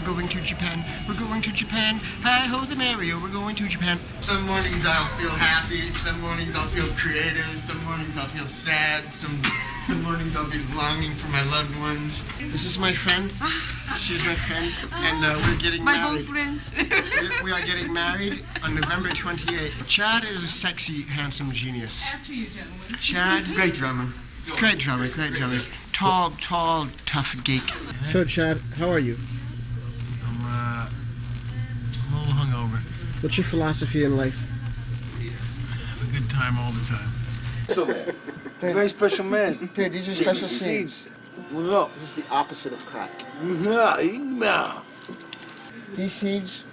we're going to Japan. We're going to Japan. Hi-ho the Mario, we're going to Japan. Some mornings I'll feel happy, some mornings I'll feel creative, some mornings I'll feel sad, some mornings I'll be longing for my loved ones. This is my friend. She's my friend, and we're getting married. My boyfriend. We are getting married on November 28th. Chad is a sexy, handsome genius. After you, gentlemen. Chad, great drummer. Great drummer. Tall, tough geek. So, Chad, how are you? I'm a little hungover. What's your philosophy in life? Have a good time all the time. So, very special man. Here, these are special seeds. What's up? This is the opposite of crack. Nah. These seeds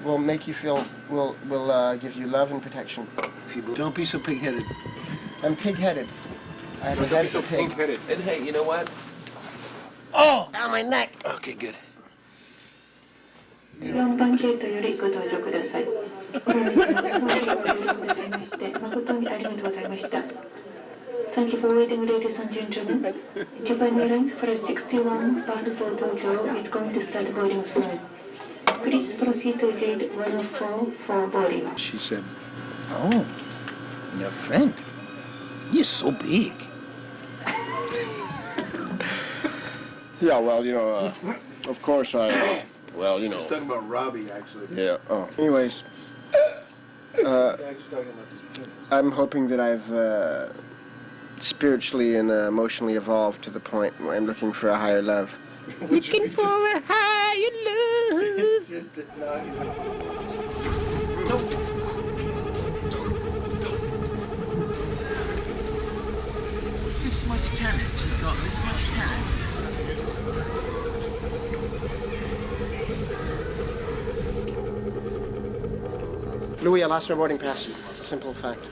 will make you feel, will give you love and protection. Don't be so pig-headed. I'm pig-headed. I have a head for pig. And hey, you know what? Oh! Down my neck! Okay, good. 4番ゲートよりご搭乗ください。誠にありがとうございました。Thank you for waiting, ladies and gentlemen. Japan Airlines Flight 61 bound for Tokyo is going to start boarding soon. Please proceed to gate 104 for boarding. She said, "Oh, your friend. You're so big." Yeah, well, of course I... Well, She's talking about Robbie, actually. Yeah, oh. Anyways, She's talking about this penis. I'm hoping that I've spiritually and emotionally evolved to the point where I'm looking for a higher love. Looking for a higher love. It's just that, no, This much talent. She's got this much talent. Louis, I lost my boarding pass. Simple fact.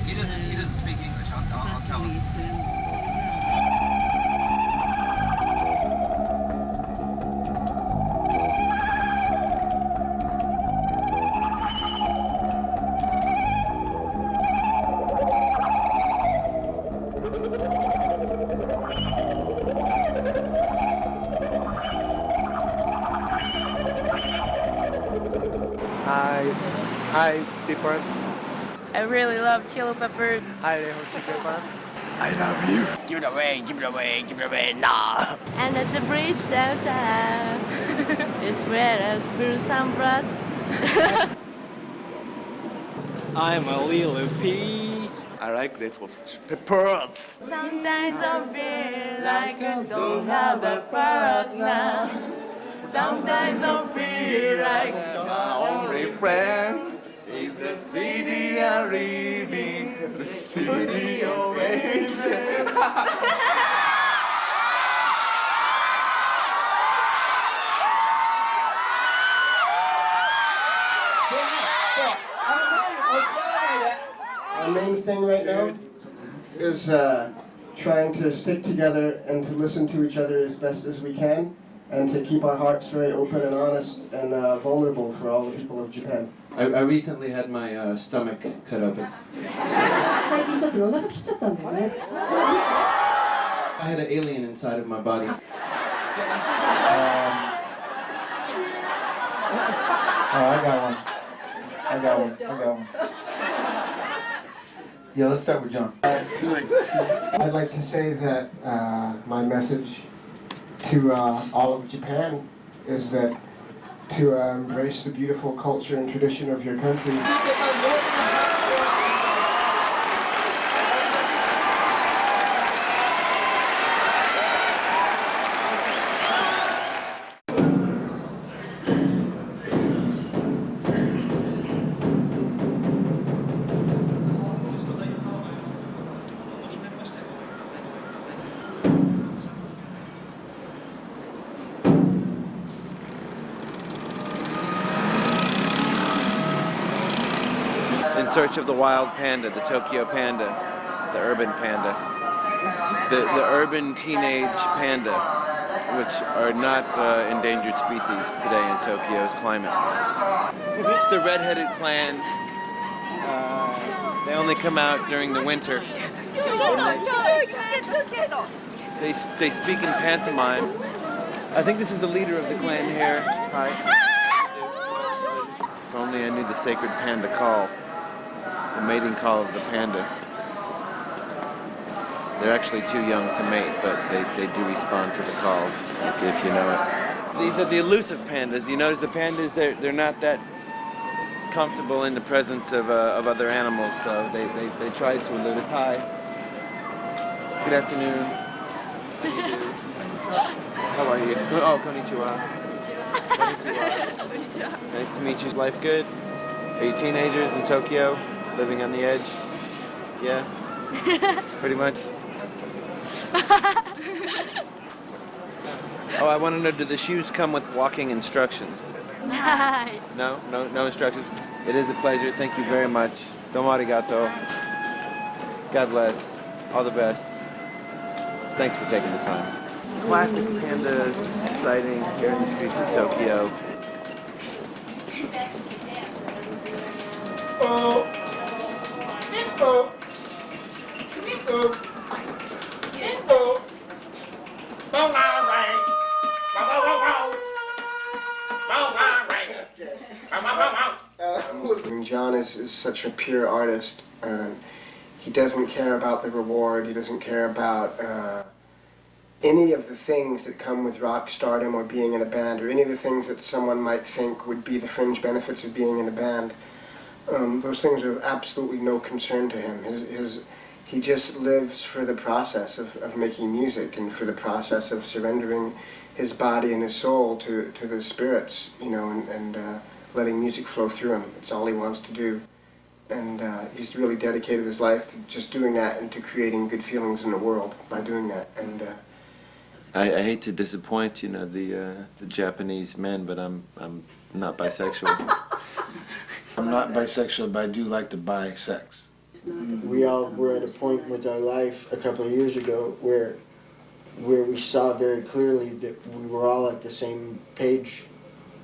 He doesn't speak English. I'll tell him. Hi, peppers. I really love chili peppers. Hi, chili peppers. I love you. Give it away, nah. And there's a bridge downtown. It's where I spill some blood. I'm a little pea. I like little peppers. Sometimes I feel like I don't have a partner. Sometimes I feel like My only friend is the city I live in, the city of angels. Our main thing right now is trying to stick together and to listen to each other as best as we can, and to keep our hearts very open and honest and vulnerable for all the people of Japan. I recently had my stomach cut open. I had an alien inside of my body. I got one. Yeah, let's start with John. I'd like to say that my message to all of Japan is that to embrace the beautiful culture and tradition of your country. In search of the wild panda, the Tokyo panda, the urban panda, the urban teenage panda, which are not endangered species today in Tokyo's climate. It's the redheaded clan. They only come out during the winter. They speak in pantomime. I think this is the leader of the clan here. Hi. If only I knew the sacred panda call, the mating call of the panda. They're actually too young to mate, but they do respond to the call, if you know it. These are the elusive pandas. You notice the pandas, they're not that comfortable in the presence of other animals, so they try to elude us. Hi. Good afternoon. How are you? Oh, konnichiwa. Konnichiwa. Nice to meet you. Is life good? Are you teenagers in Tokyo, living on the edge? Yeah? Pretty much? Oh, I want to know, do the shoes come with walking instructions? No instructions. It is a pleasure. Thank you very much. Domo arigato. God bless. All the best. Thanks for taking the time. Classic panda sighting here in the streets of Tokyo. John is such a pure artist. He doesn't care about the reward. He doesn't care about any of the things that come with rock stardom or being in a band, or any of the things that someone might think would be the fringe benefits of being in a band. Those things are absolutely no concern to him. He just lives for the process of making music and for the process of surrendering his body and his soul to the spirits, you know, and letting music flow through him. It's all he wants to do. And he's really dedicated his life to just doing that and to creating good feelings in the world by doing that. And I hate to disappoint, you know, the Japanese men, but I'm not bisexual. I'm not bisexual, but I do like to buy sex. We all were at a point with our life a couple of years ago where we saw very clearly that we were all at the same page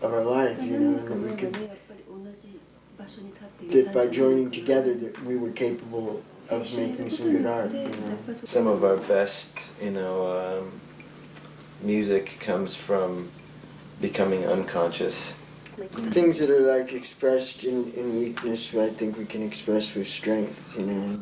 of our life, you know, and that we could, that by joining together that we were capable of making some good art, you know. Some of our best, you know, music comes from becoming unconscious. Things that are like expressed in weakness, I think we can express with strength, you know.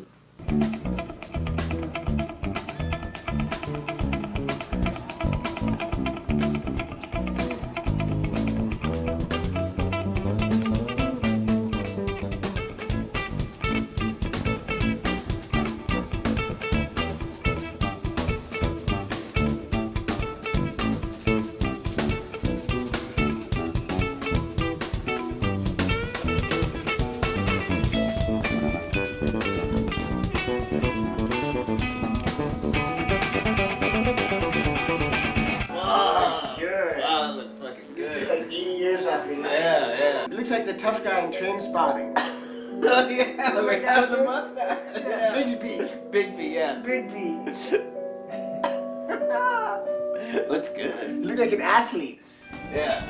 Like the tough guy in Trainspotting. Oh yeah, the guy with the mustache. Yeah, Bigsby. Bigby, yeah. Bigby. Looks good. You look like an athlete. Yeah.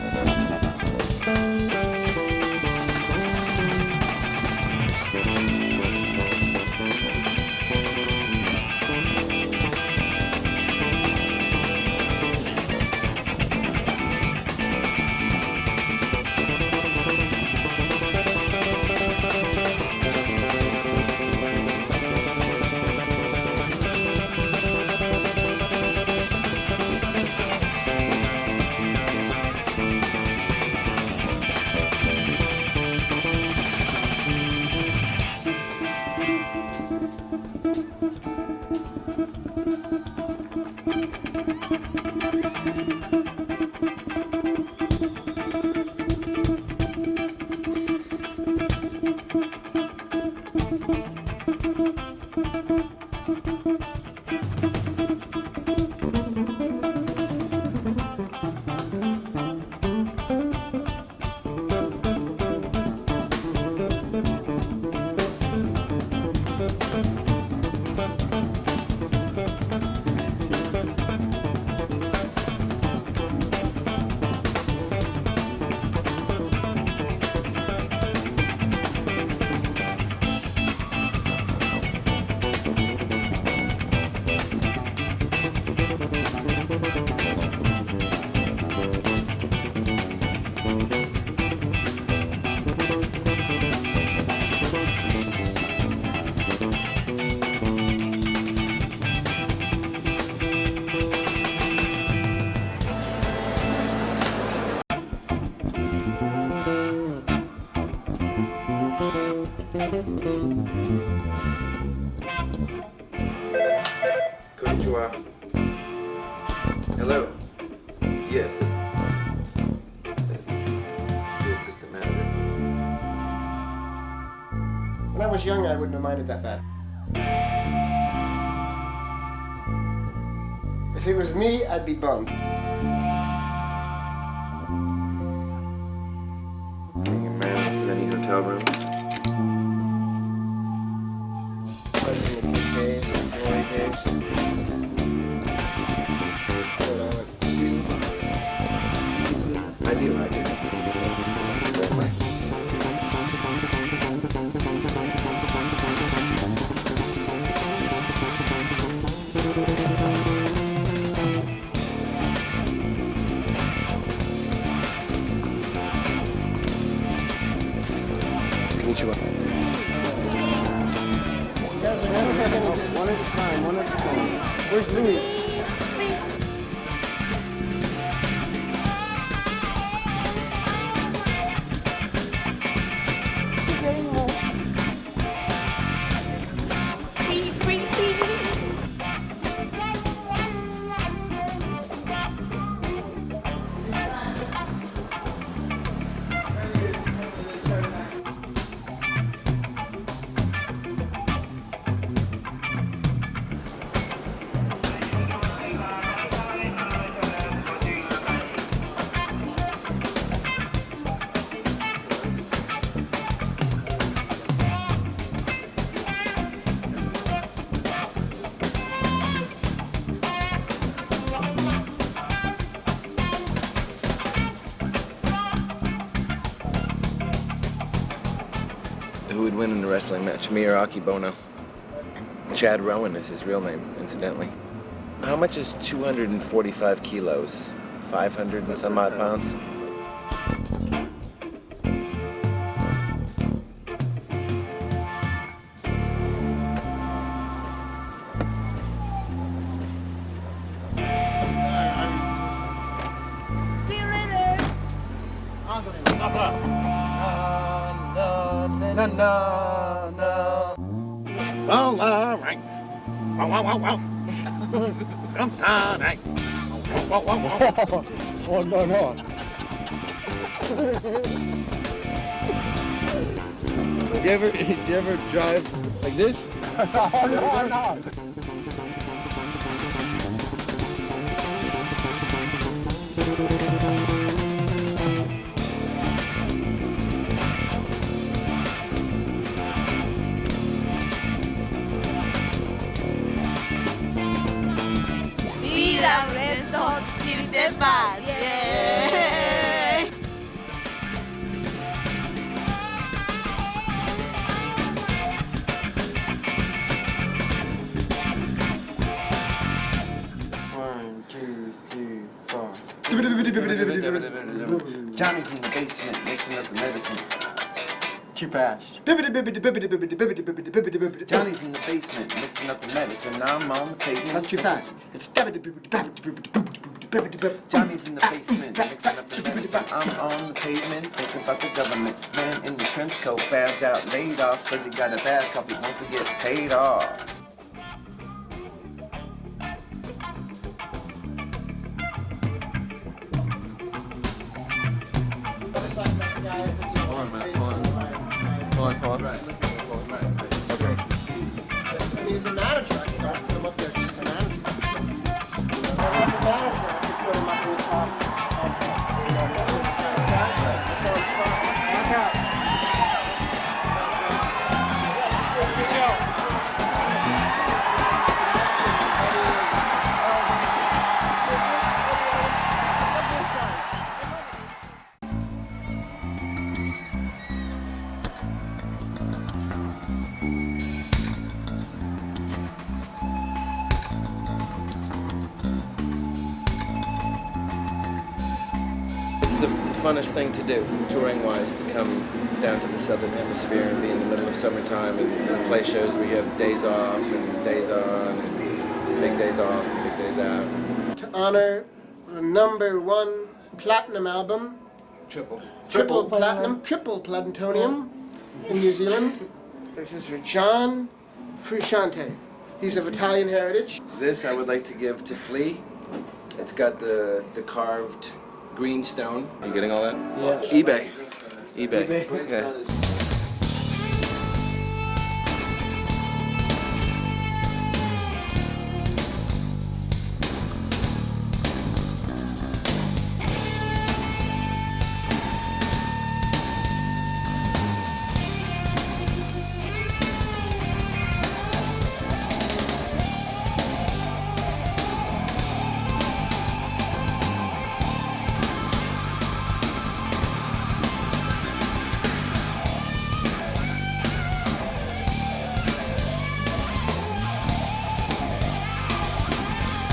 Konnichiwa. Hello. Yes, this is the assistant manager. When I was young, I wouldn't have minded that bad. If it was me, I'd be bummed. Being a man with many hotel rooms. I do. Very much. Konnichiwa. One at a time, one at a time. Where's Louis? Who would win in a wrestling match, me or Aki Bono? Chad Rowan is his real name, incidentally. How much is 245 kilos? 500 and some odd pounds? See you later. All right. Wow, wow, wow, wow. I'm sorry. Wow, wow, wow. Oh, no. You ever drive like this? No. Mira, Resto, chiste fácil. One, two, three, four. Johnny's in the basement mixing up the medicine. Too fast. Johnny's in the basement mixing up the medicine. Now I'm on the pavement. That's too fast. It's Johnny's in the basement mixing up the medicine. I'm on the pavement thinking about the government. Man in the trench coat, badge out, laid off. Says he got a bad copy, wants to get paid off. Hold on. I mean, he's a manager. I can always put him up there just as a manager. If I was a manager, I could put him up in the top. Back out. It's the funnest thing to do, touring-wise, to come down to the southern hemisphere and be in the middle of summertime and play shows where you have days off and days on and big days off and big days out. To honor the #1 platinum album, triple platinum in New Zealand. This is for John Frusciante. He's of Italian heritage. This I would like to give to Flea. It's got the carved green stone. Are you getting all that? Yes. eBay. Yeah.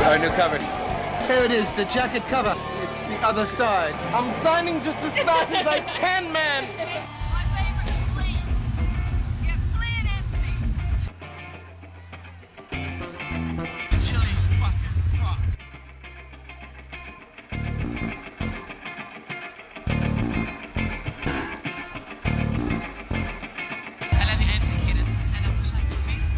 Our new cover. Here it is, the jacket cover. It's the other side. I'm signing just as fast as I can, man. My favorite is Flea. Get Flea and Anthony. The Chili's fucking rock. I love you, Anthony Kiedis, and I wish I could meet you.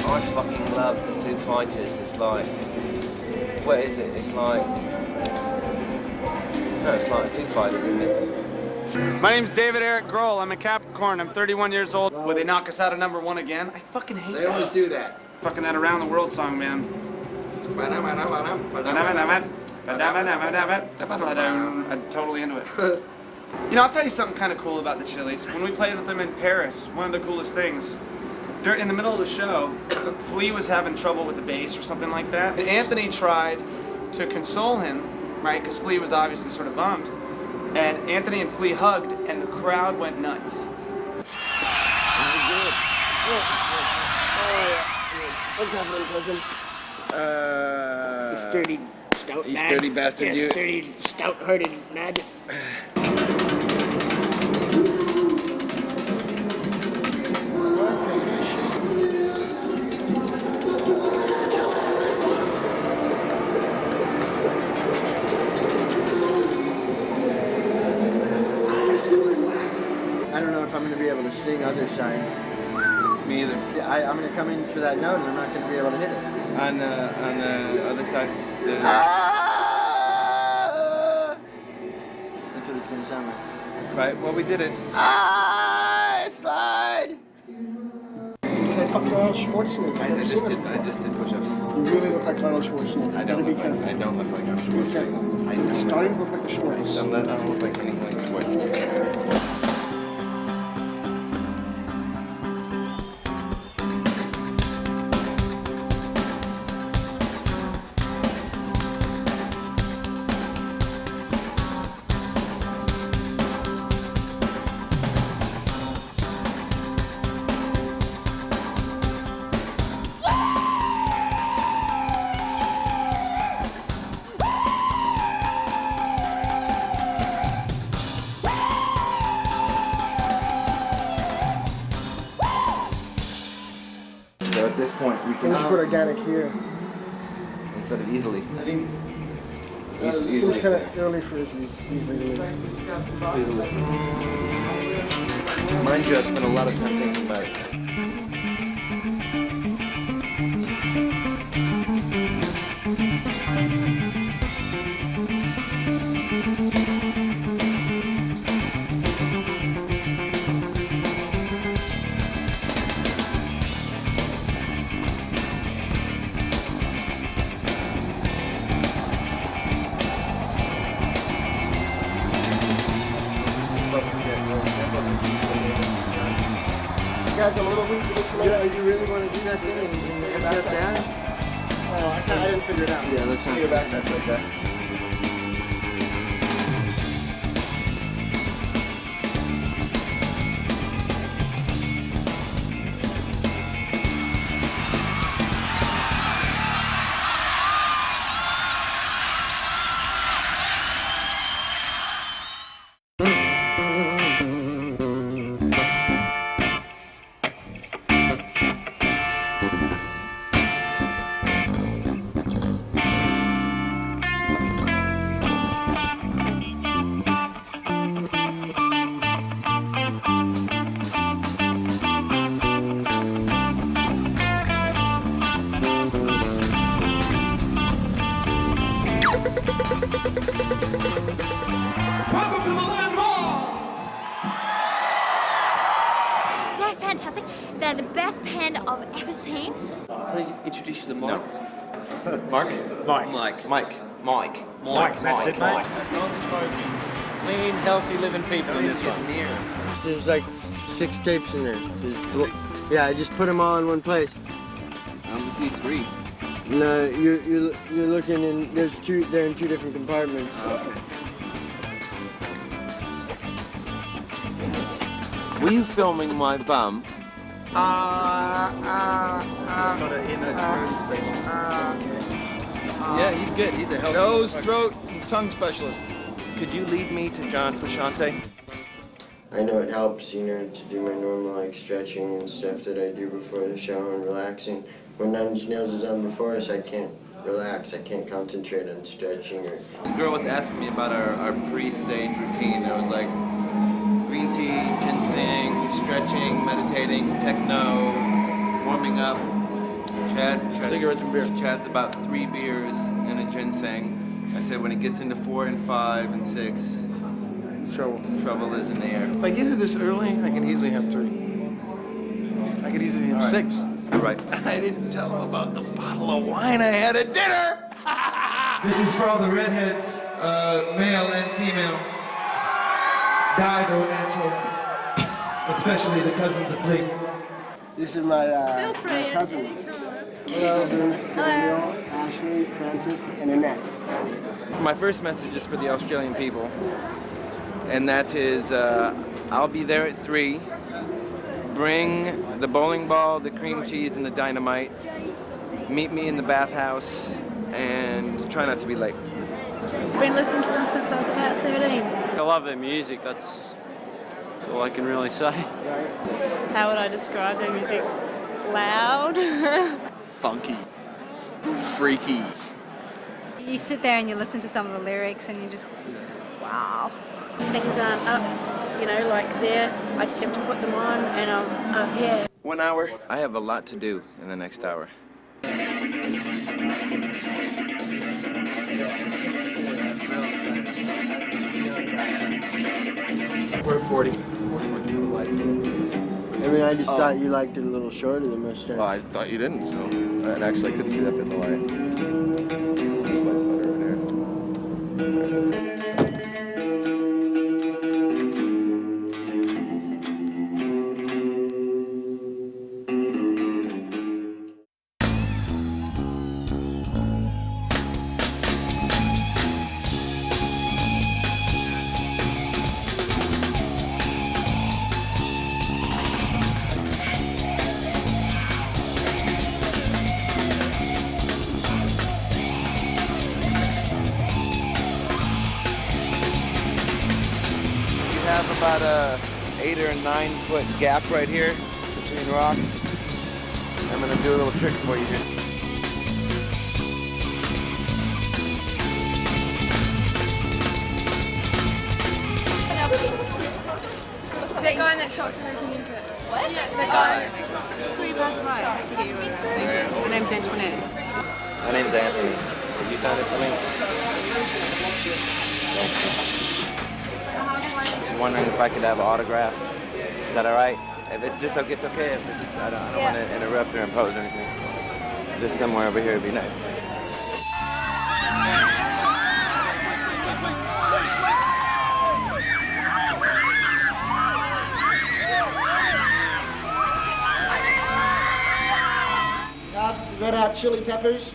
I fucking love the Foo Fighters. It's like, what is it? It's like, no, it's like the Foo Fighters, isn't it? My name's David Eric Grohl. I'm a Capricorn. I'm 31 years old. Will they knock us out of #1 again? I fucking hate that. They always do that. Fucking that Around the World song, man. I'm totally into it. You know, I'll tell you something kind of cool about the Chili's. When we played with them in Paris, one of the coolest things, in the middle of the show, Flea was having trouble with the bass or something like that. And Anthony tried to console him, right? Because Flea was obviously sort of bummed. And Anthony and Flea hugged, and the crowd went nuts. What's happening, cousin? Sturdy, stout You lad. sturdy bastard, Yeah, you. sturdy, stout-hearted lad. I don't know if I'm going to be able to sing other side. Me either. I'm going to come in for that note and I'm not going to be able to hit it. On the other side. That's what it's going to sound like. Right, well, we did it. I slide. Can I fuck Arnold Schwarzenegger? I just did push-ups. You really look like Arnold Schwarzenegger. I don't look like Arnold Be careful. You're starting to look like a Schwartz. I don't look like anything like Schwartz. So at this point, we can Let's put organic here. instead of easily. I think It was kind of early for his easily. Mind you, I spent a lot of time thinking about it. guys a little weak. Yeah, you really want to do that thing and FF dash? Oh, I didn't figure it out. Yeah, let's not. Figure back. That's okay. They're fantastic. They're the best panda I've ever seen. Can I introduce you to Mike? Mark? Mike, that's it, mate. Non-smoking, clean, healthy living people in this one. There's like 6 tapes in there. Yeah, I just put them all in one place. I only see 3. No, you're looking in. There's 2. They're in 2 different compartments. Were you filming my bum? Yeah, he's good. He's a healthy Nose, throat, and tongue specialist. Could you lead me to John Frusciante? I know it helps, you know, to do my normal like stretching and stuff that I do before the show and relaxing. When Nine Inch Nails is on before us, I can't relax. I can't concentrate on stretching or. The girl was asking me about our pre-stage routine. I was like, green tea, ginseng, stretching, meditating, techno, warming up. Chad, Cigarettes and beer. Chad's about 3 beers and a ginseng. I said when it gets into 4 and 5 and 6, trouble is in the air. If I get here this early, I can easily have 3. I could easily have 6. You're right. I didn't tell him about the bottle of wine I had at dinner. This is for all the redheads, male and female, dyed or natural, especially the cousins of Fleet. This is my, Feel free my cousin. Hello, there's Danielle, Ashley, Francis, and Annette. My first message is for the Australian people, and that is I'll be there at 3. Bring the bowling ball, the cream cheese, and the dynamite. Meet me in the bathhouse, and try not to be late. I've been listening to them since I was about 13. I love their music. That's all I can really say. How would I describe their music? Loud. Funky. Freaky. You sit there and you listen to some of the lyrics and you just, wow. Things aren't up, you know, like there. I just have to put them on and I'm up here. 1 hour. I have a lot to do in the next hour. We're at 40. I mean, I just thought you liked it a little shorter than most times. Well, I thought you didn't, so. And actually, I couldn't see that in the light. Just like the letter over there. Have about a 8 or 9 foot gap right here between rocks. I'm gonna do a little trick for you here. That guy in that shot so we can use it. What? Yeah, that guy. Just saw you pass by. I had to get you around. Thank you. My name's Antoinette. My name's Anthony. Have you found it for me? I was wondering if I could have an autograph. Is that all right? If it's just okay, it's okay. If it's, I don't want to interrupt or impose anything. Just somewhere over here would be nice. Red Hot Chili Peppers.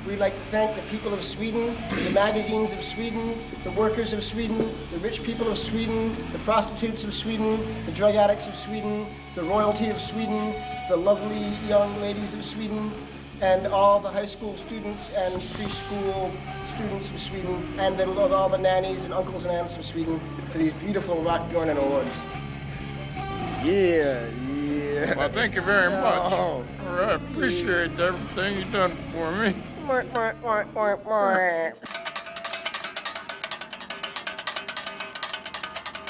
We'd like to thank the people of Sweden, the magazines of Sweden, the workers of Sweden, the rich people of Sweden, the prostitutes of Sweden, the drug addicts of Sweden, the royalty of Sweden, the lovely young ladies of Sweden, and all the high school students and preschool students of Sweden, and all the nannies and uncles and aunts of Sweden for these beautiful Rockbjörnen awards. Yeah. Well, thank you very much. Oh. I appreciate everything you've done for me.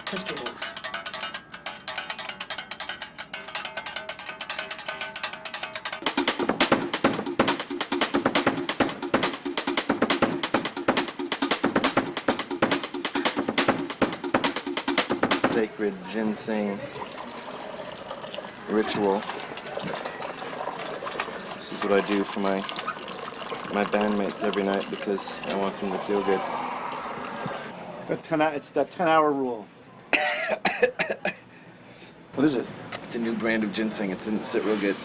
Festivals. Sacred ginseng ritual. This is what I do for my bandmates every night because I want them to feel good. It's the 10-hour rule. What is it? It's a new brand of ginseng. It didn't sit real good.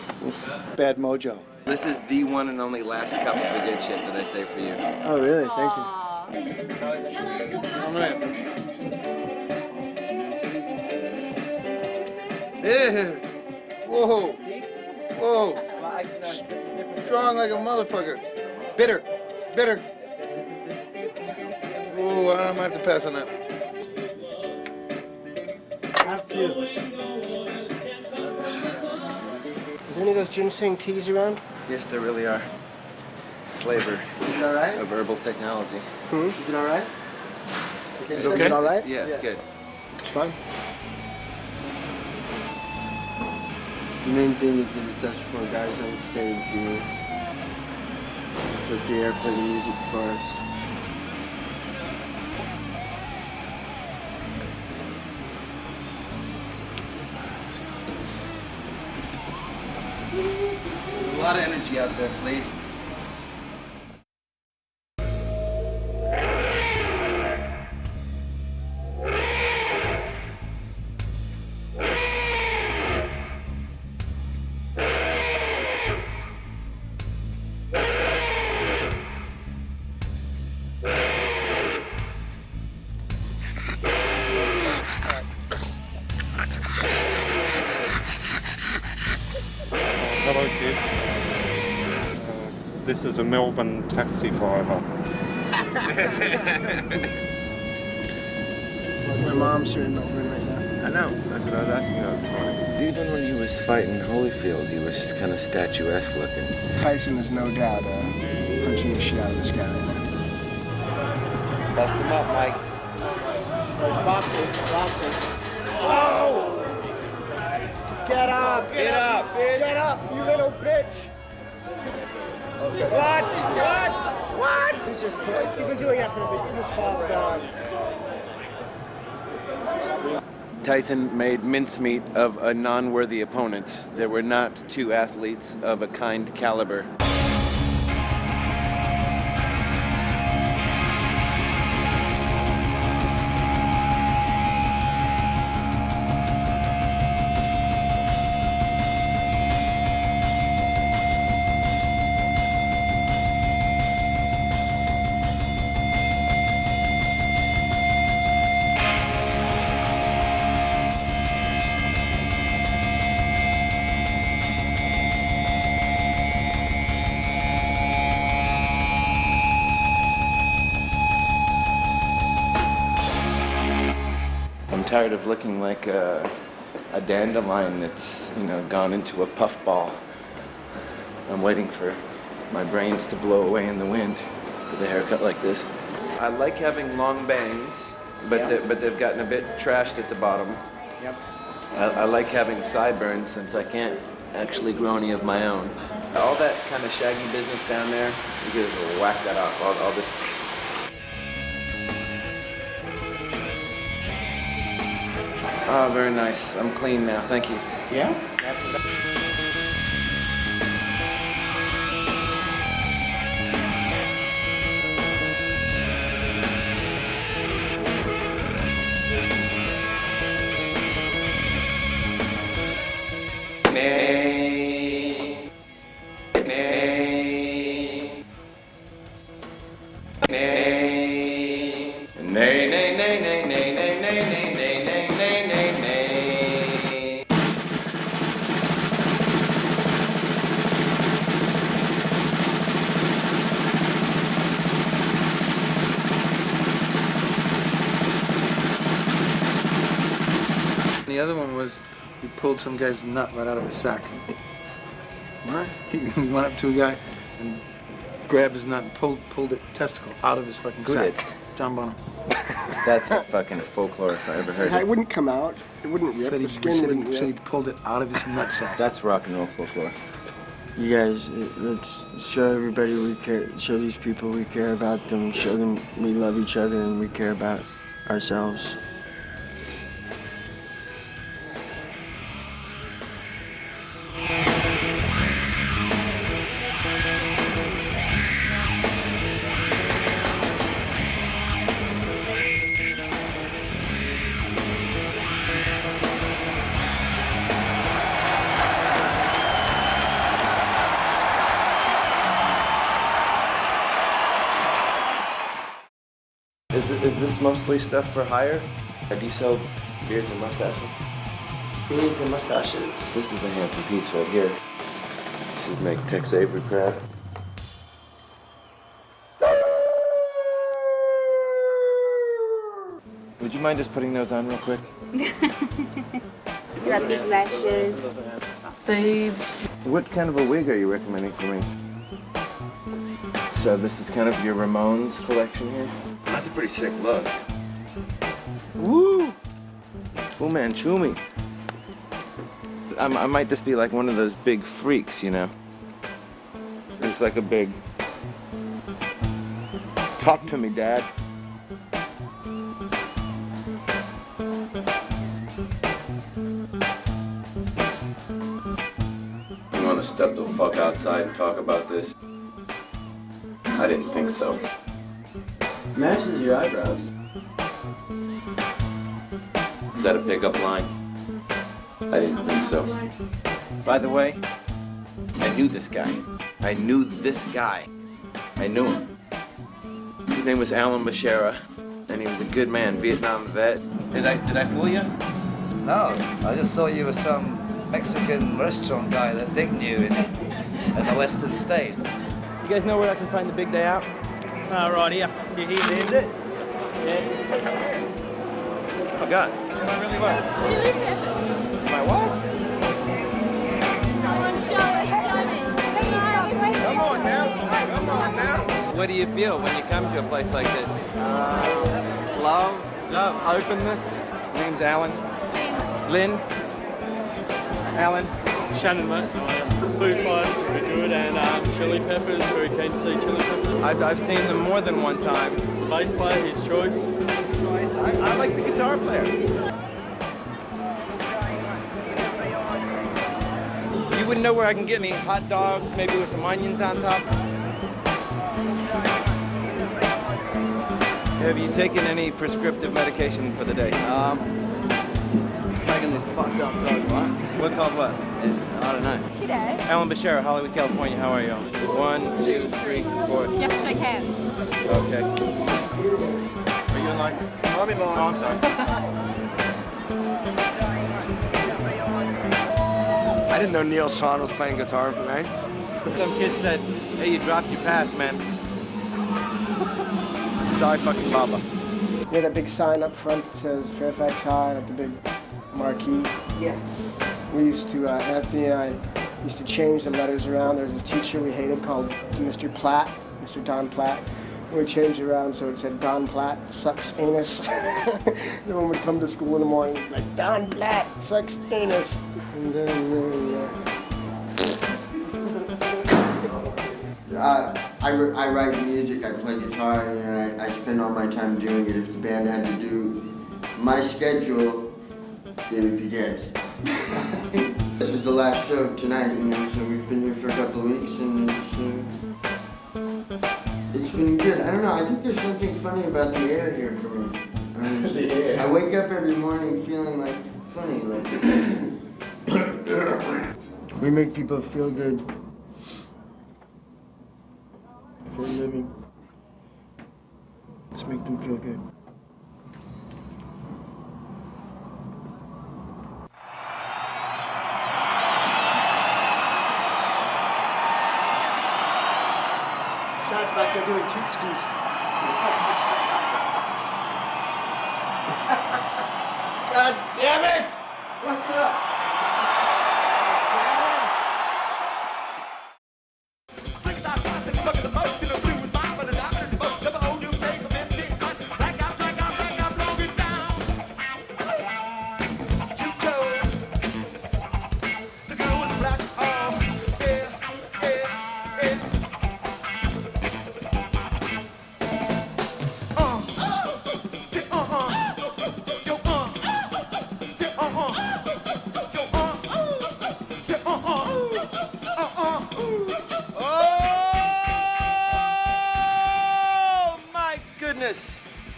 Bad mojo. This is the one and only last cup of the good shit that I save for you. Oh, really? Thank you. All right. Yeah. Whoa. Whoa. Strong like a motherfucker. Bitter. Oh, I might have to pass on that. Have to. Are there any of those ginseng teas around? Yes, there really are. Flavor Is it all right? of herbal technology. Is it all right? Is it Is okay? it all right? Yeah, it's good. It's fine. The main thing is that it does for guys on stage, you know. Just let the air play the music for us. There's a lot of energy out there, Flea. Hello, kid. This is a Melbourne taxi driver. My mom's here in Melbourne right now. I know. That's what I was asking about this morning. Even when he was fighting Holyfield, he was kind of statuesque looking. Tyson is no doubt punching the shit out of this guy right now. Bust him up, Mike. He's boxing. Oh! Get up! Get up! Get up, you little bitch! What? He's good! What? He's just you've been doing that for a bit. You just falls down. Tyson made mincemeat of a non-worthy opponent. There were not two athletes of a kind caliber. I'm tired of looking like a dandelion that's, gone into a puffball. I'm waiting for my brains to blow away in the wind with a haircut like this. I like having long bangs, but they've gotten a bit trashed at the bottom. Yep. I like having sideburns since I can't actually grow any of my own. All that kind of shaggy business down there, you could just whack that off. All this. Oh, very nice. I'm clean now. Thank you. Yeah? Nay. pulled some guy's nut right out of his sack. What? He went up to a guy and grabbed his nut and pulled it testicle out of his fucking Who sack. did? John Bonham. That's a fucking folklore if I ever heard It it. wouldn't come out. It wouldn't rip. The skin wouldn't rip. Said he pulled it out of his nutsack. That's rock and roll folklore. You guys, let's show everybody we care, show these people we care about them, show them we love each other and we care about ourselves. Is this mostly stuff for hire? Or do you sell beards and mustaches? Beards and mustaches. This is a handsome piece right here. Should make Tex Avery proud. Would you mind just putting those on real quick? You got big lashes. Boobs. What kind of a wig are you recommending for me? So this is kind of your Ramones collection here? That's a pretty sick look. Woo! Fu Manchu me. I might just be like one of those big freaks, you know? It's like a big... Talk to me, Dad. You want to step the fuck outside and talk about this? I didn't think so. Matches your eyebrows. Is that a pickup line? I didn't think so. By the way, I knew this guy. I knew this guy. I knew him. His name was Alan Bashara, and he was a good man, Vietnam vet. Did I fool you? No, I just thought you were some Mexican restaurant guy that Dick knew in the western states. You guys know where I can find the big day out? Right here. You hear it? Yeah. Oh, God. Am I really what? Chili pepper. Am I what? Come on, show it. Come on now. Come on now. What do you feel when you come to a place like this? Love. Openness. Name's Alan. Lynn. Alan. Shannon, mate. Food fighters very good, and chili peppers, very keen to see chili peppers. I've seen them more than one time. Bass player, his choice. I like the guitar player. You wouldn't know where I can get any hot dogs, maybe with some onions on top. Have you taken any prescriptive medication for the day? Taking this fucked up drug, right? What called what? I don't know. G'day. Alan Bashara, Hollywood, California. How are you? 1, 2, 3, 4. You have to shake hands. Okay. Are you in line? I'm in line. Oh, I'm sorry. I didn't know Neil Sean was playing guitar tonight. Some kid said, hey, you dropped your pass, man. Sorry, fucking Baba. You know that big sign up front that says Fairfax High, like the big marquee? Yeah. We used to, Anthony and I used to change the letters around. There was a teacher we hated called Mr. Platt, Mr. Don Platt. And we changed it around so it said Don Platt sucks anus. Everyone would come to school in the morning like, Don Platt sucks anus. And then, I write music, I play guitar, and I spend all my time doing it. If the band had to do my schedule, they would be dead. This is the last show tonight, you know, so we've been here for a couple of weeks, and it's been good. I don't know, I think there's something funny about the air here for me. I wake up every morning feeling like it's funny, like we make people feel good for a living. Let's make them feel good. Shots back there doing tootskis. God damn it! What's up?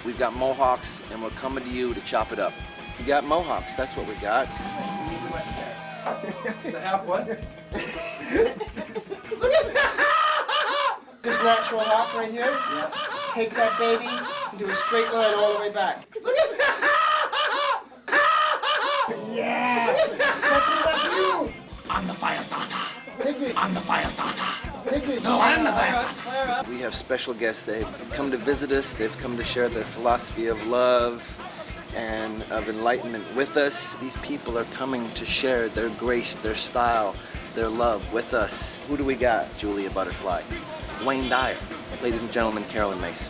We've got mohawks, and we're coming to you to chop it up. We got mohawks, that's what we got. The half what? This natural hop right here, take that baby and do a straight line all the way back. Yeah! I'm the fire starter. Piggy. I'm the fire starter. Piggy. No, I'm the fire starter. We have special guests. They've come to visit us. They've come to share their philosophy of love and of enlightenment with us. These people are coming to share their grace, their style, their love with us. Who do we got? Julia Butterfly, Wayne Dyer, ladies and gentlemen, Carolyn Mace,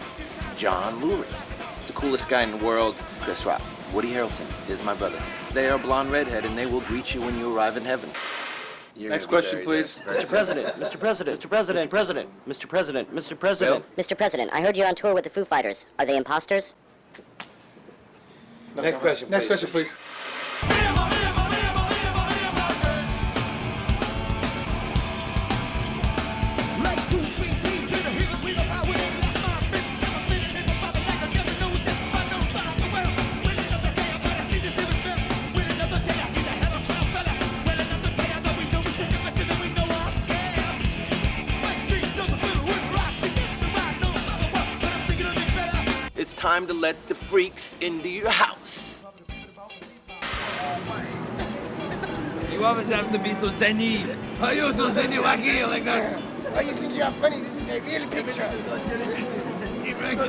John Lurie, the coolest guy in the world, Chris Rock, Woody Harrelson is my brother. They are blonde redhead, and they will greet you when you arrive in heaven. Next question, please. Mr. President, Mr. President, Mr. President, President, Mr. President, Mr. President. Mr. President, I heard you're on tour with the Foo Fighters. Are they imposters? Next question, please. Next question, please. It's time to let the freaks into your house. You always have to be so zenny. Are you so zenny wacky like that? Are you think you are funny? This is a real picture.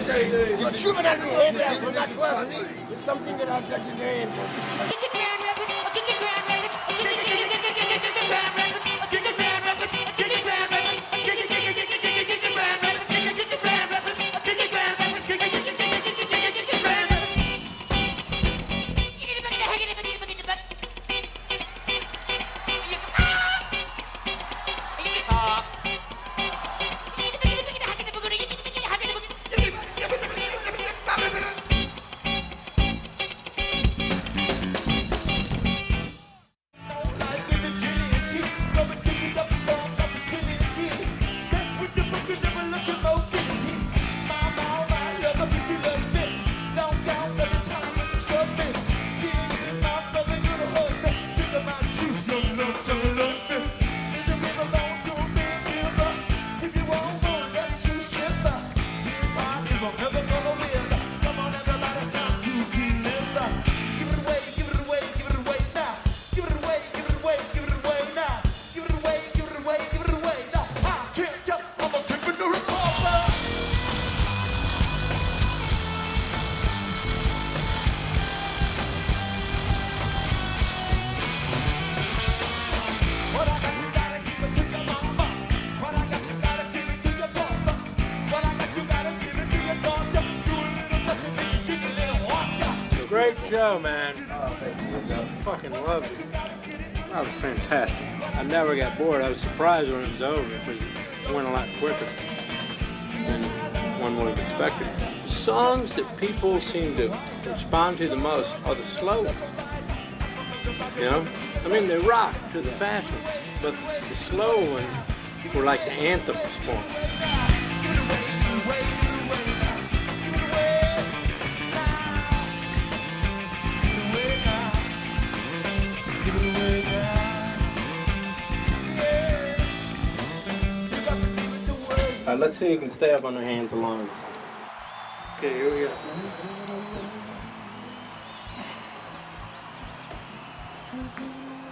This is juvenile behavior. It's not funny. It's something that has legendary importance. Great show, man. Fucking loved it. That was fantastic. I never got bored. I was surprised when it was over because it went a lot quicker than one would have expected. The songs that people seem to respond to the most are the slow ones. You know? I mean, they rock to the fast ones, but the slow ones were like the anthems for them. All right, let's see who can stay up on their hands the longest. Okay, here we go.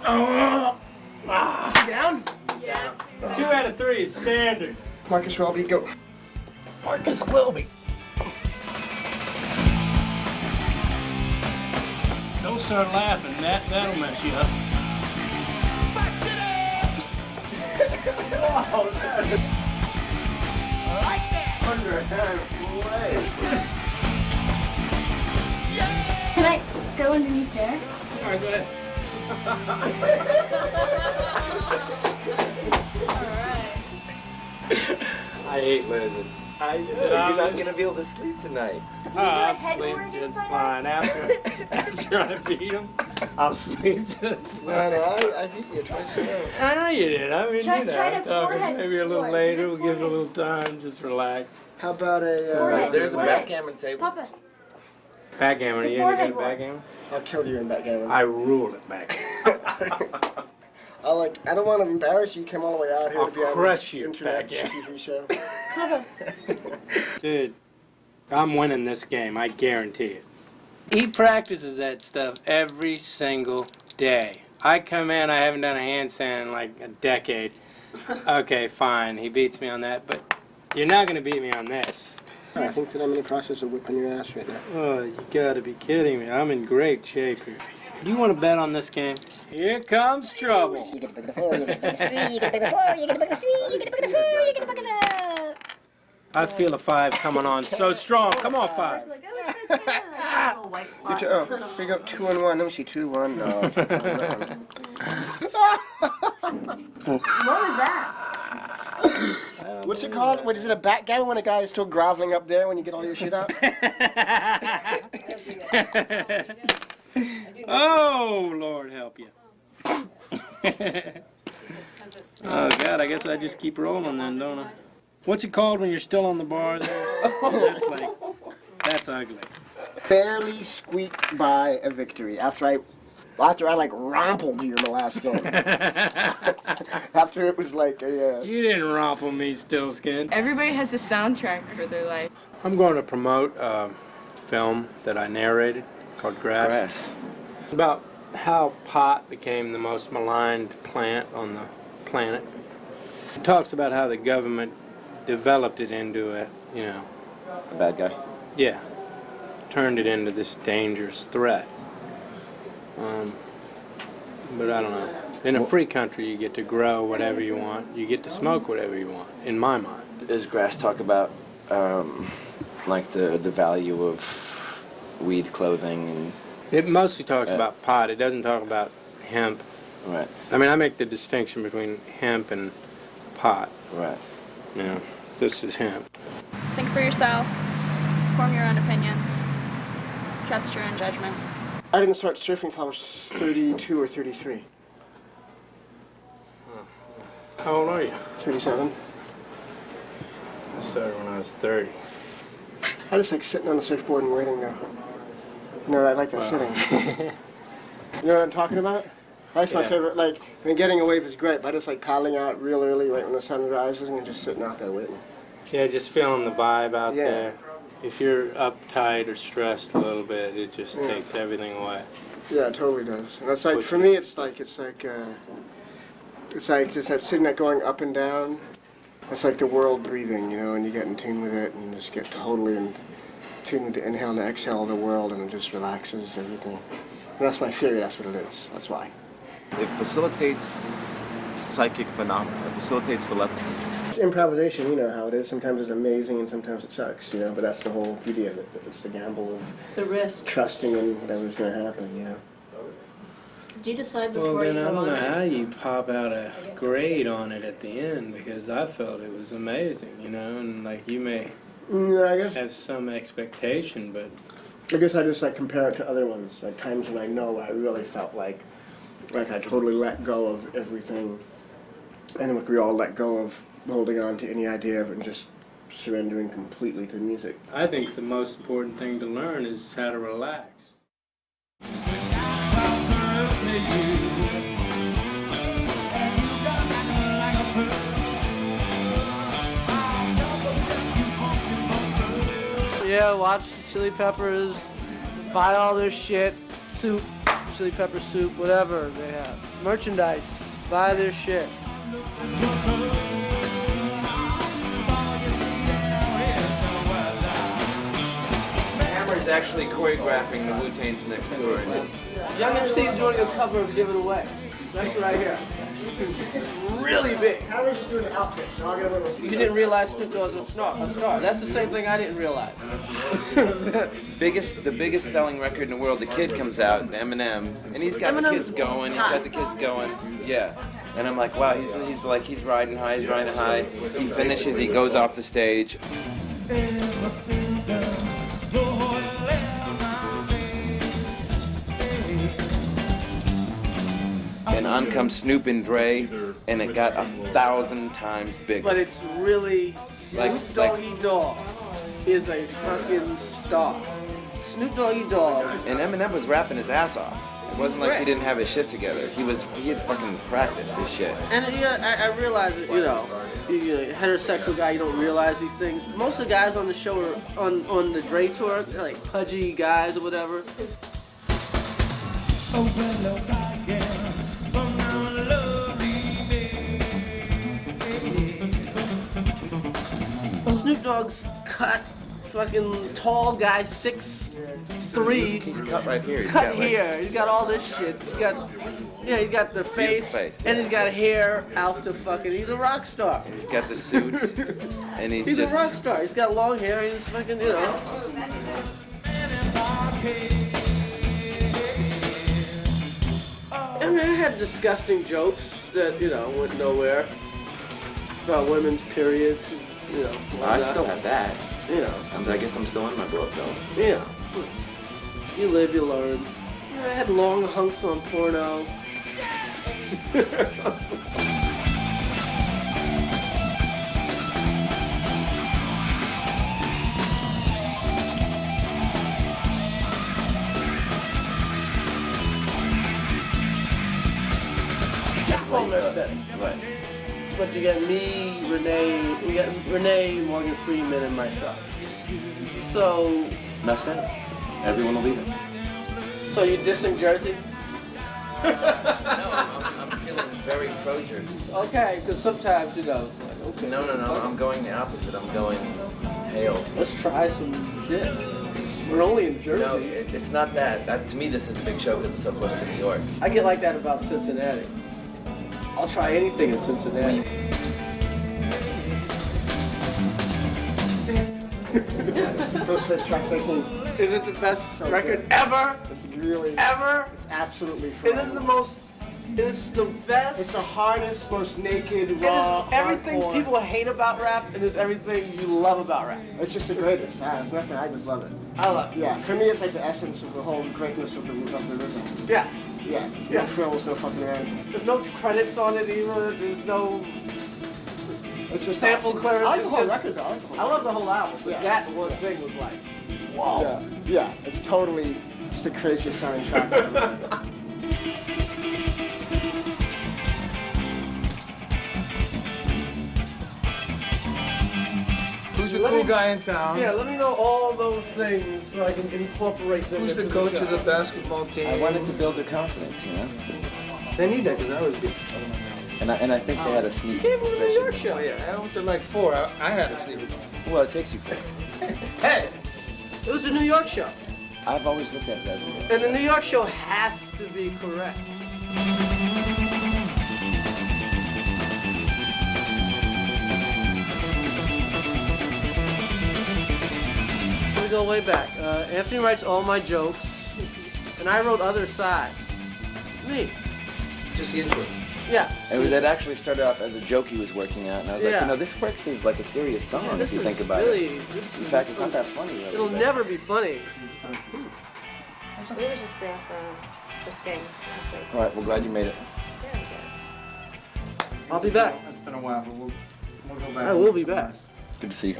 Oh! Ah. Down? Yes. 2 out of 3 is standard. Marcus Welby, go. Marcus Welby. Don't start laughing. That'll mess you up. Like that. Underhand play. Can I go underneath there? All right, go ahead. I hate losing. You're not gonna be able to sleep tonight. I'll sleep just fine. After I beat him, I'll sleep just fine. No, I beat you twice in a row. I know you did. I mean, Try you know, to I'm talking forehead maybe a little before. later. We'll give it a little time. Just relax. How about a... Forehead. There's a Forehead. backgammon table. Papa. Backgammon, are you any good at backgammon? I'll kill you in backgammon. I rule at backgammon. I don't want to embarrass you. You came all the way out here I'll to be on crush an you, internet backgammon. TV show. Dude, I'm winning this game, I guarantee it. He practices that stuff every single day. I come in, I haven't done a handstand in like a decade. Okay, fine, he beats me on that, but you're not going to beat me on this. I think that I'm in the process of whipping your ass right now. Oh, you gotta be kidding me. I'm in great shape here. Do you want to bet on this game? Here comes trouble. You get to book the floor, you get to book the three, you get to book the floor, you get to book the three, you get to book the four, you get to book the... I feel a 5 coming on so strong. Come on, 5. Here we go, 2 and 1. Let me see, 2, 1. No. What was that? What's it called? What is it, a backgammon when a guy is still groveling up there when you get all your shit out? Oh, Lord help you. Oh, God, I guess I just keep rolling then, don't I? What's it called when you're still on the bar there? That's ugly. Barely squeaked by a victory after I like rompled you in the last game. After it was like a... You didn't rumple me, Stillskin. Everybody has a soundtrack for their life. I'm going to promote a film that I narrated called Grass. About how pot became the most maligned plant on the planet. It talks about how the government developed it into a bad guy. Yeah. Turned it into this dangerous threat. But I don't know. In a free country, you get to grow whatever you want. You get to smoke whatever you want, in my mind. Does Grass talk about like the value of weed clothing and? It mostly talks about pot. It doesn't talk about hemp. Right. I mean, I make the distinction between hemp and pot. Right. You know, this is hemp. Think for yourself. Form your own opinions. Trust your own judgment. I didn't start surfing until I was 32 or 33. How old are you? 37. I started when I was 30. I just like sitting on the surfboard and waiting now. No, I like that sitting. You know what I'm talking about? That's my favorite. Like, I mean, getting a wave is great, but I just like paddling out real early right when the sun rises and just sitting out there waiting. Yeah, just feeling the vibe out there. If you're uptight or stressed a little bit, it just takes everything away. Yeah, it totally does. And it's like, for me, it's like just that sitting there going up and down. It's like the world breathing, you know, and you get in tune with it and just get totally in tune with the inhale and the exhale of the world, and it just relaxes everything. And that's my theory, that's what it is. That's why. It facilitates psychic phenomena. It facilitates telepathy. It's improvisation, you know how it is. Sometimes it's amazing and sometimes it sucks, you know, but that's the whole beauty of it. It's the gamble of the risk, trusting in whatever's going to happen, you know. Did you decide before Well, you then I come don't on? know how you pop out a grade on it at the end, because I felt it was amazing, you know, and like you may have some expectation, but I guess I just like compare it to other ones, like times when I know I really felt like I totally let go of everything, and like we all let go of holding on to any idea of it and just surrendering completely to music. I think the most important thing to learn is how to relax. Yeah, watch the Chili Peppers, buy all their shit, soup, chili pepper soup, whatever they have. Merchandise, buy their shit. Hammer's actually choreographing the Wu-Tang's next tour. Young MC's doing a cover of Give It Away. That's right here. It's really big. Hammer's just doing an outfit, so I'll get away with it. You didn't realize Snoop Dogg was a star. That's the same thing I didn't realize. The biggest selling record in the world, The Kid comes out, Eminem, and he's got the kids going. Yeah. And I'm like, wow, he's riding high. He finishes, he goes off the stage. And on comes Snoop and Dre, and it got 1,000 times bigger. But it's really, Snoop Doggy Dogg is a fucking star. Snoop Doggy Dogg. And Eminem was rapping his ass off. It wasn't like he didn't have his shit together. He had fucking practiced his shit. And yeah, I realize that, you're a heterosexual guy, you don't realize these things. Most of the guys on the show are on the Dre tour, they're like pudgy guys or whatever. Snoop Dogg's cut, fucking tall guy, 6'3". He's cut right here. Cut here. He's got all this shit. He's got the face, and he's got hair out to fucking. He's a rock star. He's got the suit, and he's a rock star. He's got long hair. He's fucking, I mean, I had disgusting jokes that went nowhere about women's periods. I still have that. I guess I'm still in my book though. Yeah. You live, you learn. I had long hunks on porno. Right. But you got me, Renee, Morgan Freeman, and myself. So. Enough said. Everyone will leave it. So you dissing Jersey? No, I'm feeling very pro-Jersey. Okay, because sometimes, it's like, okay. No, I'm going the opposite. I'm going hail. Let's try some shit. We're only in Jersey. No, it's not that. To me, this is a big show because it's so close to New York. I get like that about Cincinnati. I'll try anything in Cincinnati. Those first track 13. Is it the best record ever? It's really ever. It's absolutely Is phenomenal. this the most? Is the best? It's the hardest, most naked, It raw, is everything hardcore. people hate about rap, and it's everything you love about rap. It's just the greatest. It's nothing. I just love it. I love it. Yeah, for me, it's like the essence of the whole greatness of the rhythm. Yeah. Yeah. No frills, no fucking around. There's no credits on it either. There's no. It's just sample clearance. I like the It's whole just- record, though. I love the whole album, but that one thing was like, whoa. Yeah. It's totally just the craziest sounding track ever. Who's the cool guy in town? Yeah, let me know all those things so I can incorporate them. Who's the into coach of the show. basketball team? I wanted to build their confidence, They need that because I was good. And I think they had a sneak. Came from the New York show, I went to like 4. I had a sneaker. Well, it takes you 4. Hey, it was the New York show. I've always looked at it as a And the New York show has to be correct. We go way back. Anthony writes all my jokes, and I wrote Other Side. Me. Just the intro. Yeah. It actually started off as a joke he was working at, and I was like, Yeah. this works as like a serious song Yeah, if you think about really, it. In fact, it's not that funny. Really, It'll but- never be funny. We were just there for Sting last week. All right, well, glad you made it. I'll be back. It's been a while, but we'll go back. I will be back. It's good to see you.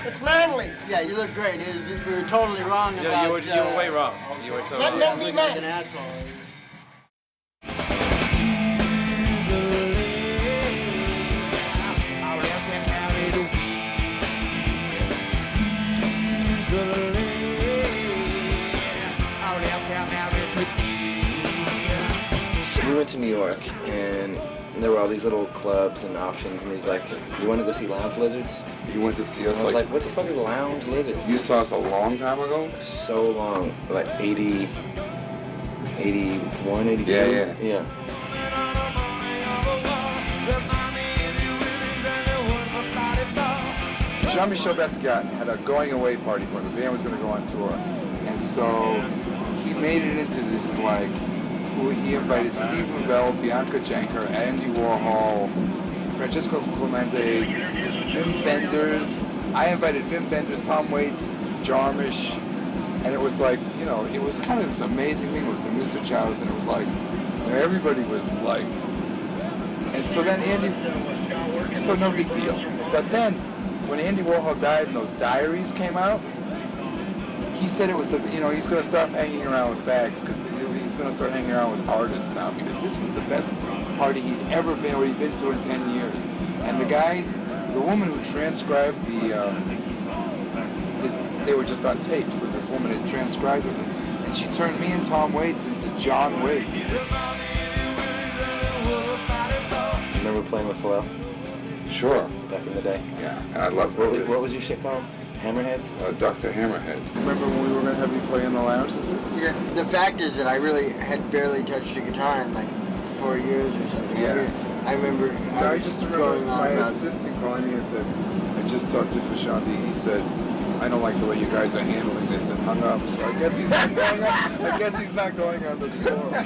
It's manly. Yeah, you look great. You were totally wrong Yeah, about. you were way wrong. You were so Let wrong. men be men. An asshole. We went to New York, and there were all these little clubs and options, and he's like, "You want to go see lounge lizards?" You went to see I us was like, "What the fuck is lounge lizards?" You saw us a long time ago? So long, like 80, 81, 82. Yeah. Jean-Michel Basquiat had a going-away party for him. The band was going to go on tour. And so he made it into this, like, he invited Steve Rubell, Bianca Janker, Andy Warhol, Francesco Clemente, Wim Wenders. I invited Wim Wenders, Tom Waits, Jarmusch, and it was like, you know, it was kind of this amazing thing. It was a Mr. Childs, and it was like, you know, everybody was like, and so then Andy, so no big deal. But then, when Andy Warhol died and those diaries came out, he said it was the, you know, he's going to start hanging around with fags because he's going to start hanging around with artists now because this was the best party he'd ever been, or he'd been to in 10 years. And the woman who transcribed they were just on tape, so this woman had transcribed with it. And she turned me and Tom Waits into John Waits. Remember playing with Pharrell? Sure. Back in the day? Yeah, and I loved it. What was your shit called? Hammerheads? Dr. Hammerhead. Remember when we were going to have you play in the lounge? Yeah, the fact is that I really had barely touched a guitar in like 4 years or something. Yeah. I mean, I remember I just remember going on my about assistant calling me and said, I just talked to Fashanti. He said, I don't like the way you guys are handling this, and hung up. So I guess he's not going on. I guess he's not going on the tour.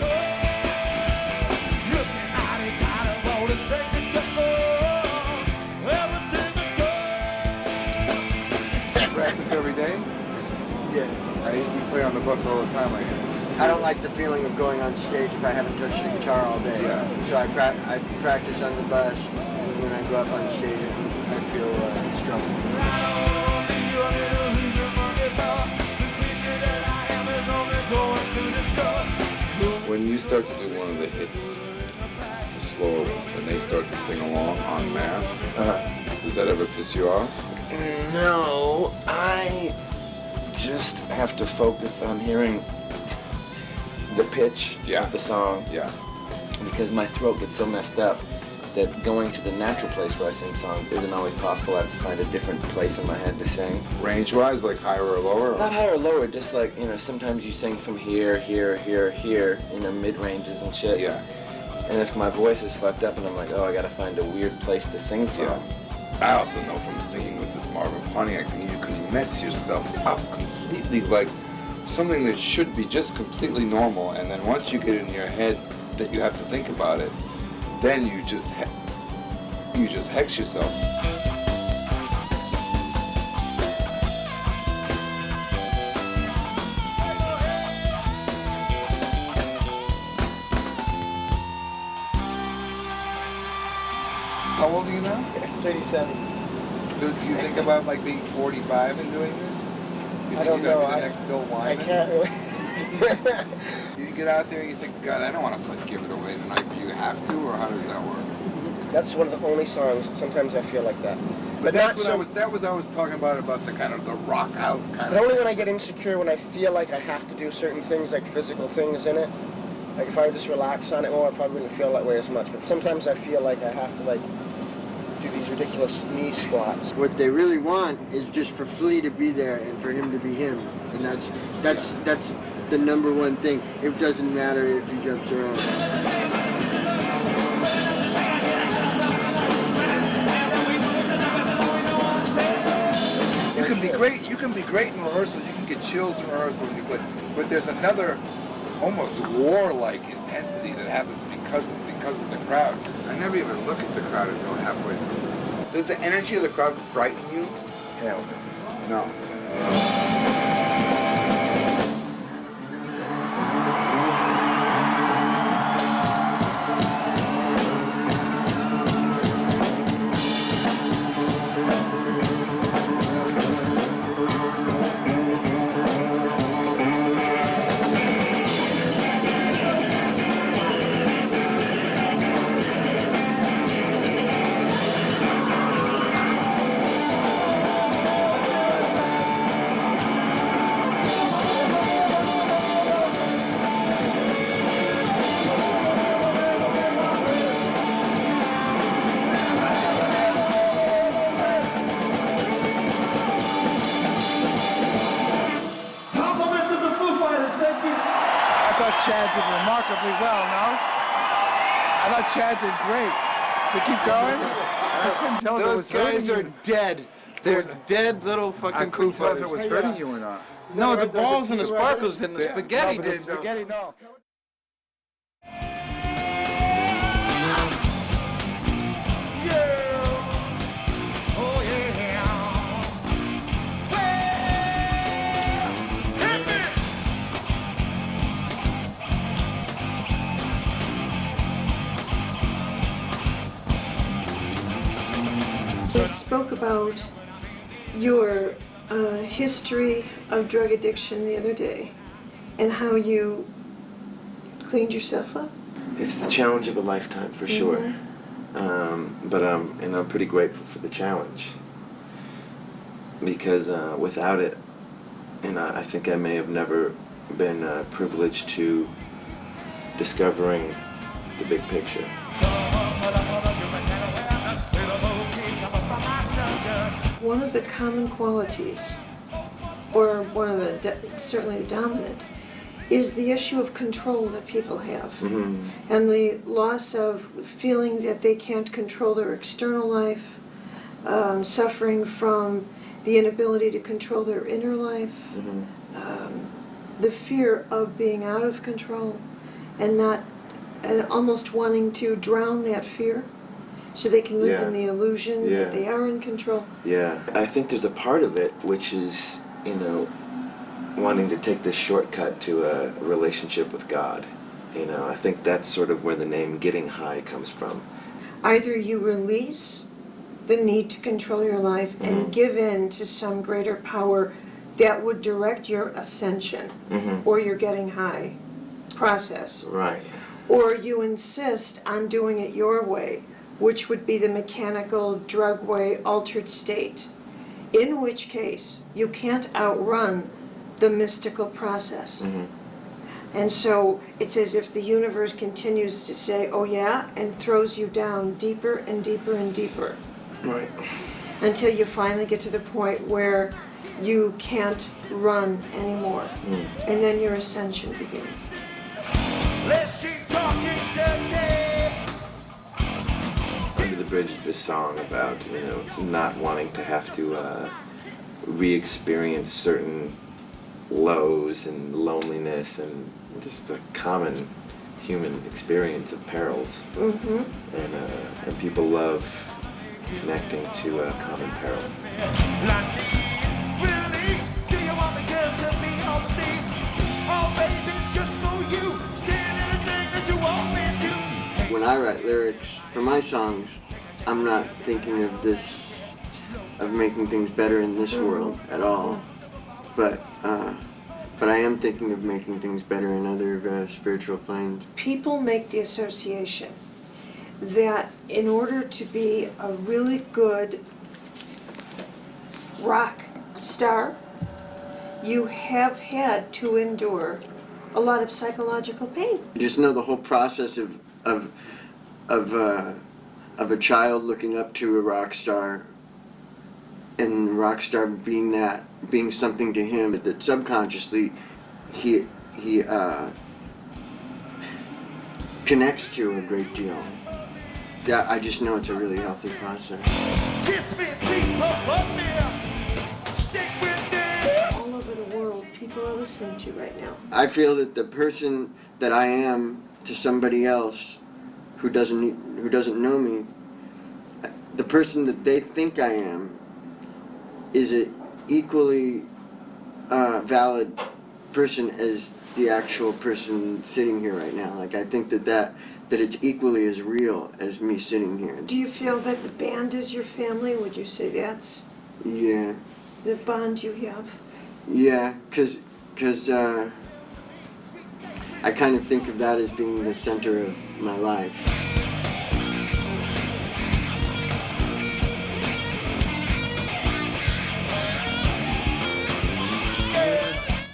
Practice every day? Yeah. We play on the bus all the time. I don't like the feeling of going on stage if I haven't touched the guitar all day. Yeah. So I practice on the bus, and when I go up on stage, I feel strong. When you start to do one of the hits, the slower ones, and they start to sing along en masse, does that ever piss you off? No, I just have to focus on hearing the pitch of the song. Yeah. Because my throat gets so messed up that going to the natural place where I sing songs isn't always possible. I have to find a different place in my head to sing. Range-wise, like higher or lower? Not higher or lower, just like, you know, sometimes you sing from here, here, here, here, you know, mid-ranges and shit. Yeah. And if my voice is fucked up and I'm like, oh, I gotta find a weird place to sing from. Yeah. I also know from singing with this Marvin Pontiac, you can mess yourself up completely, like something that should be just completely normal, and then once you get in your head that you have to think about it, then you just hex yourself. How old are you now? 37. So do you think about like being 45 and doing this? You think don't you're gonna know. be the next Bill Wyman? I can't really. You get out there and you think, God, I don't want to Give It Away tonight, but you have to, or how does that work? That's one of the only songs. Sometimes I feel like that. But that's what I was talking about the kind of the rock out kind But only when I get insecure, when I feel like I have to do certain things, like physical things in it. Like if I would just relax on it more, I probably wouldn't feel that way as much. But sometimes I feel like I have to like do these ridiculous knee squats. What they really want is just for Flea to be there and for him to be him, and that's the number one thing. It doesn't matter if he jumps around. You can be great in rehearsal. You can get chills in rehearsal when you play. But there's another, almost war-like intensity that happens because of the crowd. I never even look at the crowd until halfway through. Does the energy of the crowd frighten you? Hell no. Chad did remarkably well, no? I thought Chad did great. To keep going? I couldn't tell if it was Those guys are hurting you. dead. They're dead little fucking I couldn't Foo tell if Fighters. it was hurting you or not. No, the balls and the sparkles didn't. The Yeah, spaghetti no, but the did. though. spaghetti, no. It spoke about your history of drug addiction the other day and how you cleaned yourself up. It's the challenge of a lifetime for sure. But I'm pretty grateful for the challenge because without it, I think I may have never been privileged to discovering the big picture. One of the common qualities, or one of the certainly the dominant, is the issue of control that people have, and the loss of feeling that they can't control their external life, suffering from the inability to control their inner life, the fear of being out of control, and not almost wanting to drown that fear, so they can live in the illusion that they are in control. Yeah, I think there's a part of it which is, wanting to take this shortcut to a relationship with God. I think that's sort of where the name Getting High comes from. Either you release the need to control your life and give in to some greater power that would direct your ascension or your getting high process. Right. Or you insist on doing it your way, which would be the mechanical, drug way, altered state, in which case you can't outrun the mystical process. And so it's as if the universe continues to say, oh yeah, and throws you down deeper and deeper and deeper. Right. Until you finally get to the point where you can't run anymore. And then your ascension begins. Let's keep talking dirty. Under the Bridge is this song about, not wanting to have to re-experience certain lows and loneliness and just the common human experience of perils. And people love connecting to a common peril. When I write lyrics for my songs, I'm not thinking of making things better in this world at all. But I am thinking of making things better in other spiritual planes. People make the association that in order to be a really good rock star, you have had to endure a lot of psychological pain. You just know the whole process of a child looking up to a rock star, and the rock star being something to him that subconsciously he connects to a great deal. That I just know it's a really healthy process. All over the world, people are listening to right now. I feel that the person that I am to somebody else who doesn't know me, the person that they think I am is an equally valid person as the actual person sitting here right now. Like, I think that it's equally as real as me sitting here. Do you feel that the band is your family? Would you say that's Yeah. the bond you have? Yeah, because I kind of think of that as being the center of my life.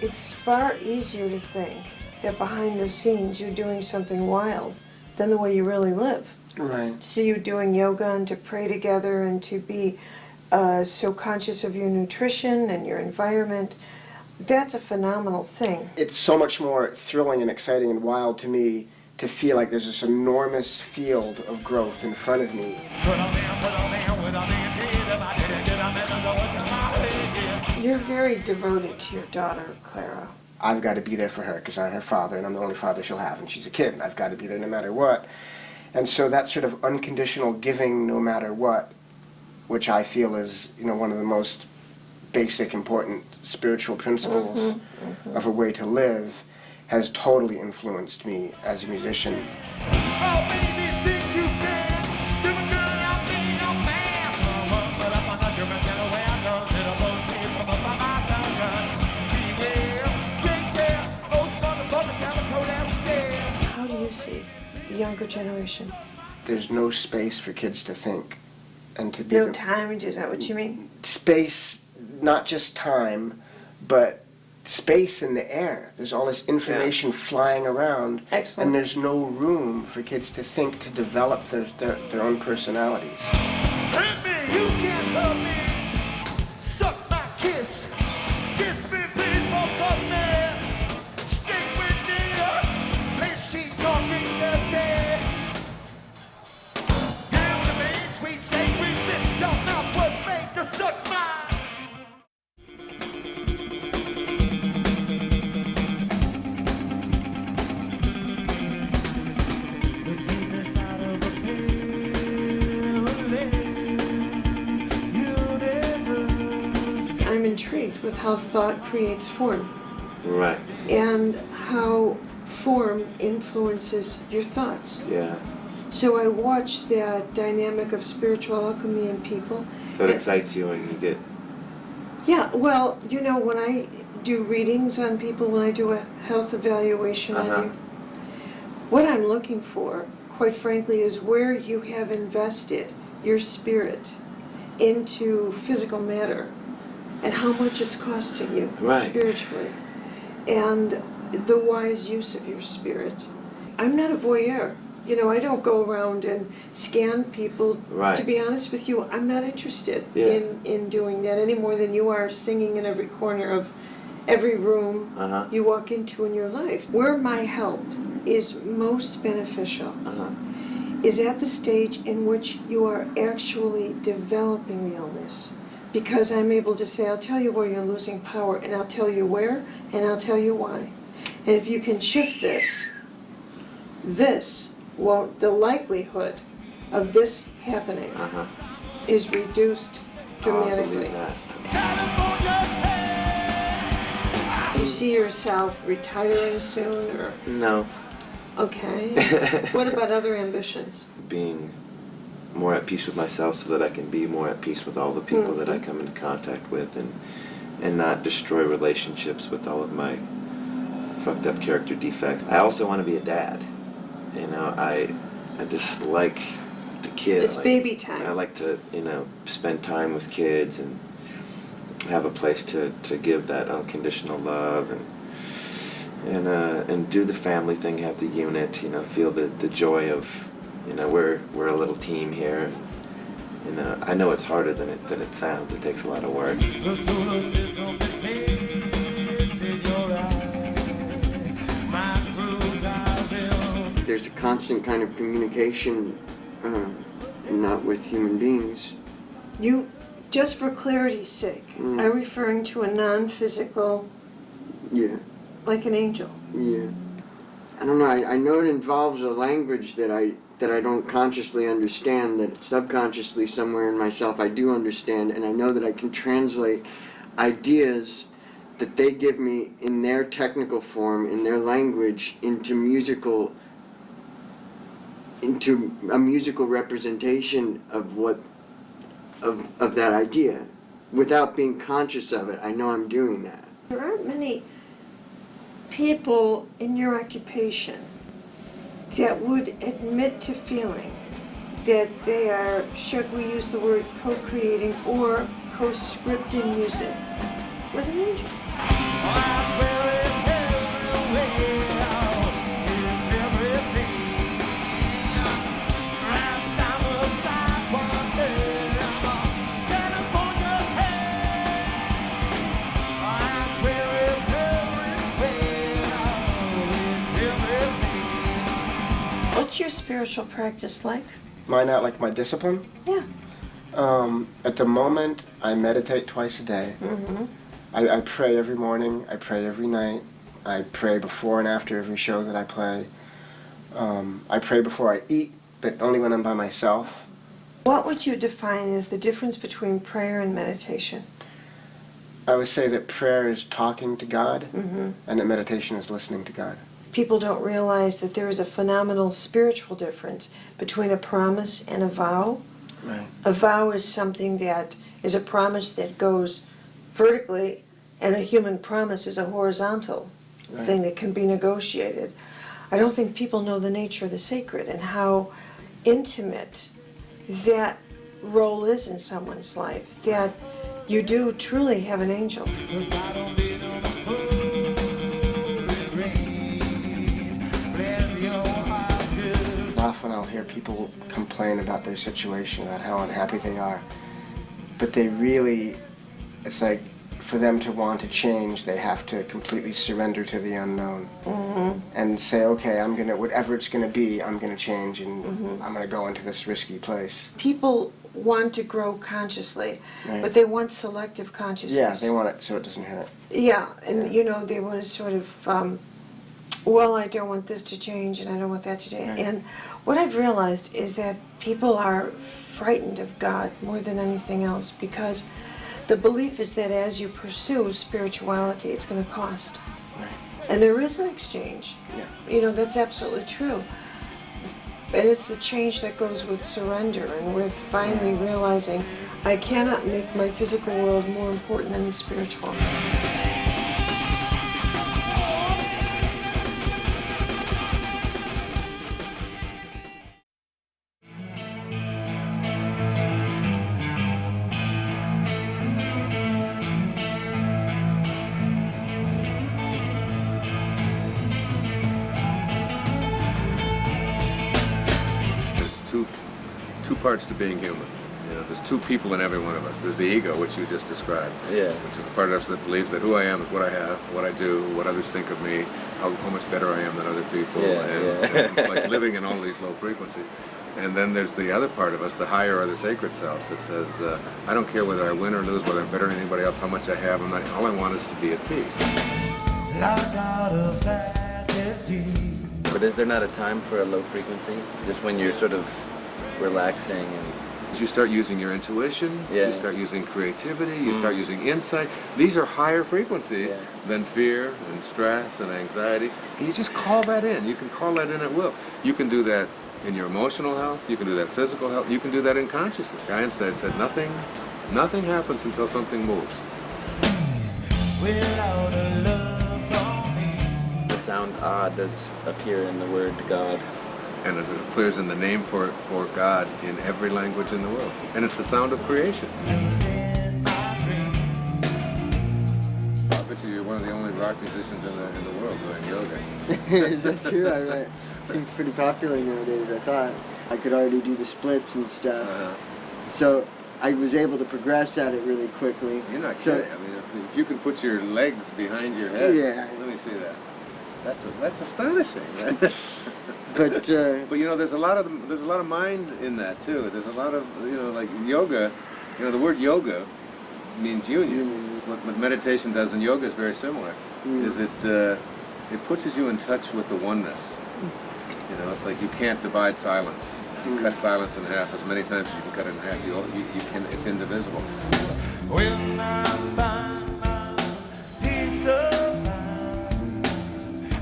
It's far easier to think that behind the scenes you're doing something wild than the way you really live. Right. To see you doing yoga and to pray together and to be so conscious of your nutrition and your environment, that's a phenomenal thing. It's so much more thrilling and exciting and wild to me to feel like there's this enormous field of growth in front of me. You're very devoted to your daughter, Clara. I've got to be there for her because I'm her father and I'm the only father she'll have, and she's a kid and I've got to be there no matter what. And so that sort of unconditional giving no matter what, which I feel is, you know, one of the most basic, important spiritual principles of a way to live, has totally influenced me as a musician. How do you see the younger generation? There's no space for kids to think and to be No time, is that what you mean? space, not just time, but space in the air. There's all this information flying around. Excellent. And there's no room for kids to think, to develop their own personalities. You can't love me. Suck my kiss. Kiss me, please, for fuck me. Stay with me. Please, she talking dirty. Give to me, sweet, sacred lips. Your mouth was made to suck mine. I'm intrigued with how thought creates form Right. and how form influences your thoughts. Yeah. So I watch that dynamic of spiritual alchemy in people. So it excites you when you get. Yeah, well, you know, when I do readings on people, when I do a health evaluation on you, what I'm looking for, quite frankly, is where you have invested your spirit into physical matter and how much it's costing you spiritually, and the wise use of your spirit. I'm not a voyeur. You know, I don't go around and scan people. Right. To be honest with you, I'm not interested Yeah. in doing that any more than you are singing in every corner of every room you walk into in your life. Where my help is most beneficial is at the stage in which you are actually developing the illness. Because I'm able to say, I'll tell you where you're losing power, and I'll tell you where, and I'll tell you why. And if you can shift this won't, the likelihood of this happening is reduced dramatically. You see yourself retiring soon, or? No. Okay. What about other ambitions? Being more at peace with myself so that I can be more at peace with all the people that I come into contact with, and not destroy relationships with all of my fucked up character defects. I also want to be a dad. You know, I just like the kid. It's baby time. I like to, you know, spend time with kids and have a place to give that unconditional love and do the family thing, have the unit, you know, feel the joy of, you know, we're a little team here. You know, I know it's harder than it sounds. It takes a lot of work. There's a constant kind of communication, not with human beings. You, just for clarity's sake, are referring to a non-physical, like an angel. Yeah. I don't know, I know it involves a language that I don't consciously understand, that subconsciously somewhere in myself I do understand, and I know that I can translate ideas that they give me in their technical form, in their language, into a musical representation of of that idea, without being conscious of it. I know I'm doing that. There aren't many people in your occupation that would admit to feeling that they are, should we use the word co-creating or co-scripting music with an angel. What's your spiritual practice like? Mine out like my discipline? Yeah. At the moment, I meditate twice a day. I pray every morning. I pray every night. I pray before and after every show that I play. I pray before I eat, but only when I'm by myself. What would you define as the difference between prayer and meditation? I would say that prayer is talking to God, Mm-hmm. and that meditation is listening to God. People don't realize that there is a phenomenal spiritual difference between a promise and a vow. Right. A vow is something that is a promise that goes vertically, and a human promise is a horizontal thing that can be negotiated. I don't think people know the nature of the sacred and how intimate that role is in someone's life, that you do truly have an angel. Often I'll hear people complain about their situation, about how unhappy they are, but they really, it's like, for them to want to change, they have to completely surrender to the unknown. Mm-hmm. And say, okay, I'm gonna, whatever it's gonna be, I'm gonna change, and I'm gonna go into this risky place. People want to grow consciously, Right. but they want selective consciousness. Yeah, they want it so it doesn't hurt. Yeah, and you know, they want to sort of, well, I don't want this to change and I don't want that to change. Right. And what I've realized is that people are frightened of God more than anything else, because the belief is that as you pursue spirituality, it's going to cost. Right. And there is an exchange. Yeah. You know, that's absolutely true. And it's the change that goes with surrender and with finally realizing I cannot make my physical world more important than the spiritual. Two parts to being human. You know, there's two people in every one of us. There's the ego, which you just described, which is the part of us that believes that who I am is what I have, what I do, what others think of me, how much better I am than other people, and it's like living in all these low frequencies. And then there's the other part of us, the higher or the sacred self, that says, I don't care whether I win or lose, whether I'm better than anybody else, how much I have, all I want is to be at peace. But is there not a time for a low frequency? Just when you're sort of relaxing and... You start using your intuition, you start using creativity, you start using insight. These are higher frequencies than fear and stress and anxiety. And you just call that in. You can call that in at will. You can do that in your emotional health, you can do that physical health, you can do that in consciousness. Einstein said nothing happens until something moves. The sound ah does appear in the word God. And it appears in the name for God in every language in the world. And it's the sound of creation. I bet you're one of the only rock musicians in the world doing yoga. Is that true? It seems pretty popular nowadays. I thought I could already do the splits and stuff. So I was able to progress at it really quickly. You're not kidding. I mean, if you can put your legs behind your head. Yeah. Let me see that. That's astonishing. But you know, there's a lot of mind in that too. There's a lot of, you know, like yoga. You know, the word yoga means union. What meditation does in yoga is very similar. Is it pushes you in touch with the oneness. You know, it's like you can't divide silence. You cut silence in half as many times as you can cut it in half. You can. It's indivisible. When I find my peace of mind.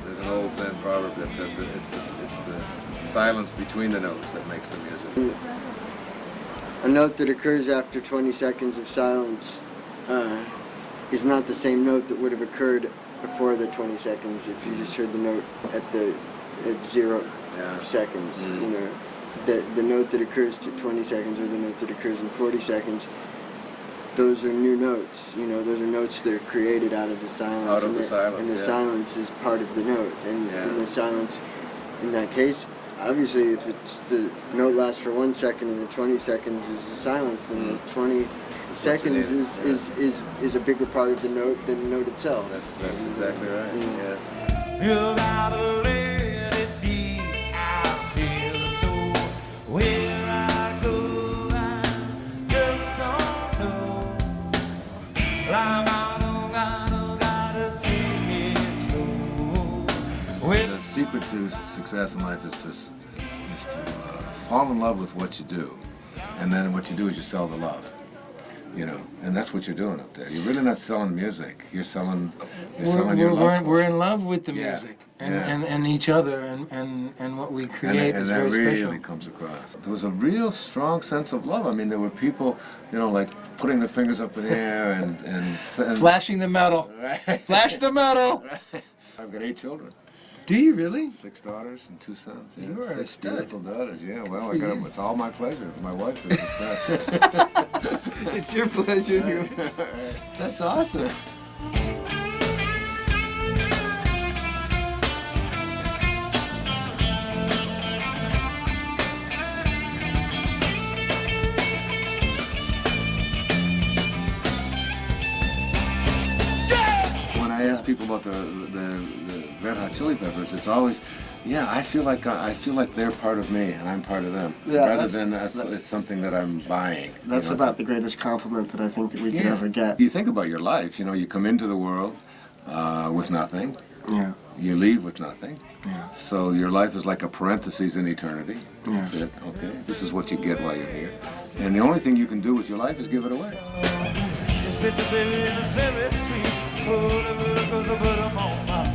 There's an old Zen proverb that said that it's the silence between the notes that makes the music. a note that occurs after 20 seconds of silence is not the same note that would have occurred before the 20 seconds if you just heard the note at 0 seconds. You know, the note that occurs to 20 seconds or the note that occurs in 40 seconds, those are new notes. You know, those are notes that are created out of the silence. Out of the silence, and the silence is part of the note. And in the silence, in that case, obviously, if it's the note lasts for 1 second and the 20 seconds is the silence, then the 20 seconds is a bigger part of the note than the note itself. That's exactly right. Yeah. You gotta let it be. I feel so. Where I go, I just don't know. I'm out of secret to success in life is to fall in love with what you do, and then what you do is you sell the love. You know, and that's what you're doing up there. You're really not selling music. You're selling your love. We're in love with the music Yeah. and each other and what we create is very special. And that special. really comes across. There was a real strong sense of love. I mean, there were people, you know, like putting their fingers up in the air and flashing the metal. Right. Flash the metal. Right. I've got 8 children. Do you really? 6 daughters and 2 sons. Yeah. You are a 6 stud. beautiful daughters. Yeah. Well, I got them. It's all my pleasure. My wife is a stud. It's your pleasure. That's awesome. When I ask people about the Red Hot Chili Peppers, it's always, yeah, I feel like they're part of me and I'm part of them, rather than it's something that I'm buying. That's about the greatest compliment that I think that we could ever get. You think about your life. You know, you come into the world with nothing. Yeah. You leave with nothing. Yeah. So your life is like a parenthesis in eternity. Yeah. That's it. Okay. This is what you get while you're here. And the only thing you can do with your life is give it away. It's bitter, baby, and it's very sweet. Oh, the I'm on fire.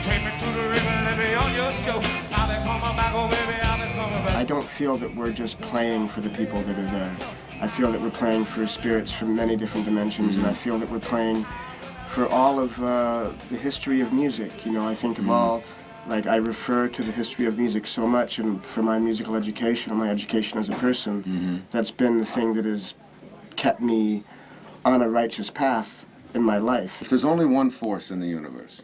Take me to the river, let me on your show. I'll be coming back, oh baby, I'll be coming back. I don't feel that we're just playing for the people that are there. I feel that we're playing for spirits from many different dimensions, and I feel that we're playing for all of the history of music. You know, I think of all, like I refer to the history of music so much, and for my musical education, and my education as a person, that's been the thing that has kept me on a righteous path in my life. If there's only one force in the universe,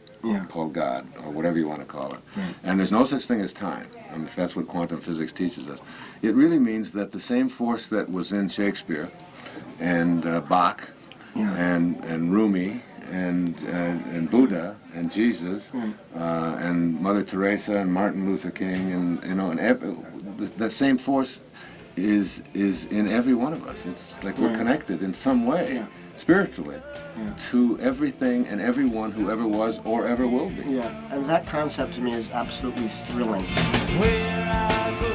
called God, or whatever you want to call it, and there's no such thing as time, I mean, if that's what quantum physics teaches us, it really means that the same force that was in Shakespeare, and Bach, and Rumi, and Buddha, and Jesus, and Mother Teresa, and Martin Luther King, and you know, that same force is in every one of us. It's like we're connected in some way, spiritually, to everything and everyone who ever was or ever will be. Yeah, and that concept to me is absolutely thrilling. Where I go,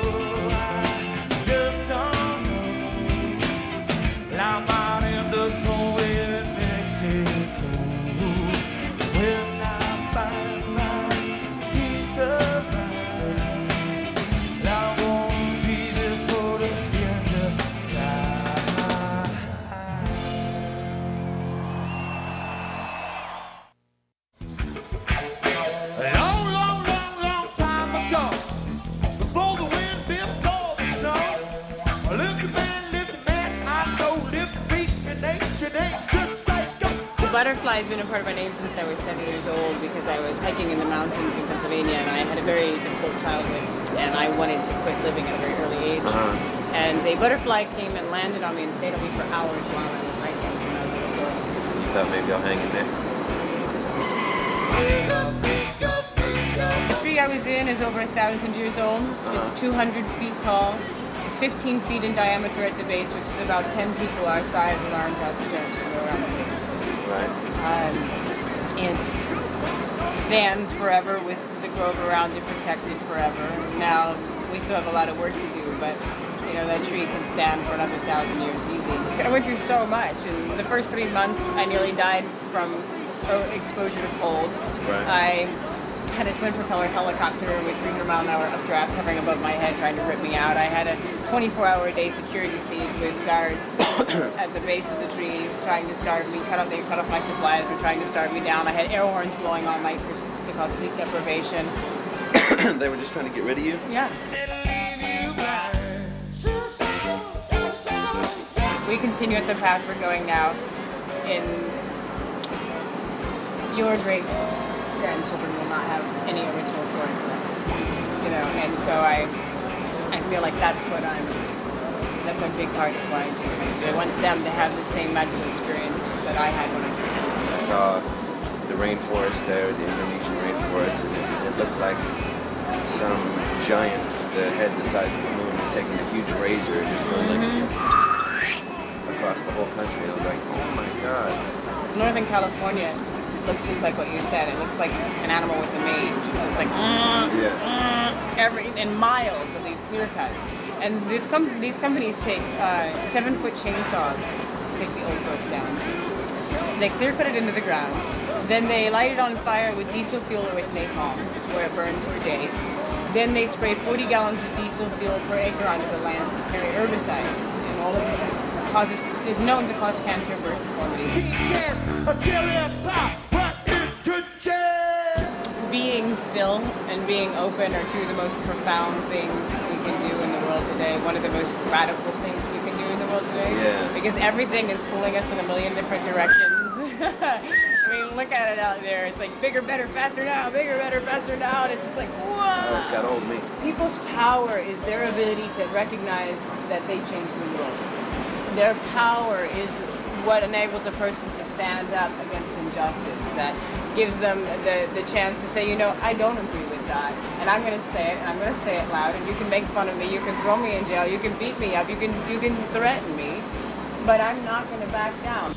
I just don't know. I'm out in the snow in Mexico. When I find my peace of mind, I won't be there for the end of time. Long time ago, before the wind built all the snow, lift the man, I know, lift the beat, and nature ain't just psycho. The butterfly's been a part of my name since I was 7 years old because I was hiking in the mountains in Pennsylvania and I had a very difficult childhood and I wanted to quit living at a very early age. And a butterfly came and landed on me and stayed on me for hours while I was hiking when I was a little girl. You thought maybe I'll hang in there? The tree I was in is over 1,000 years old. It's 200 feet tall. It's 15 feet in diameter at the base, which is about 10 people our size with arms outstretched to go around the base. Right. It stands forever with the grove around it protected forever. Now, we still have a lot of work to do, but you know, that tree can stand for another 1,000 years easy. I went through so much. In the first 3 months, I nearly died from exposure to cold. Right. I had a twin propeller helicopter with 300-mile-an-hour updrafts hovering above my head trying to rip me out. I had a 24-hour-a-day security siege with guards at the base of the tree trying to starve me. They cut off my supplies, were trying to starve me down. I had air horns blowing all night to cause sleep deprivation. They were just trying to get rid of you? Yeah. We continue at the path we're going now in your great grandchildren will not have any original forest left, you know, and so I feel like that's a big part of why I do what I do. I want them to have the same magical experience that I had when I first came to I saw the rainforest there, the Indonesian rainforest, and it looked like some giant with a head the size of the moon taking a huge razor and just going like across the whole country. I was like, oh my God. Northern California looks just like what you said. It looks like an animal with a mane. It's just like in miles of these clear cuts. And these companies take 7-foot chainsaws to take the old growth down. They clear cut it into the ground. Then they light it on fire with diesel fuel or with napalm, where it burns for days. Then they spray 40 gallons of diesel fuel per acre onto the land to carry herbicides. And all of this is known to cause cancer and birth deformities. Being still and being open are two of the most profound things we can do in the world today. One of the most radical things we can do in the world today. Yeah. Because everything is pulling us in a million different directions. I mean, look at it out there. It's like bigger, better, faster now, bigger, better, faster now. And it's just like, whoa. Oh, it's got old me. People's power is their ability to recognize that they changed the world. Their power is what enables a person to stand up against injustice, that gives them the chance to say, you know, I don't agree with that, and I'm going to say it, and I'm going to say it loud, and you can make fun of me, you can throw me in jail, you can beat me up, you can threaten me, but I'm not going to back down.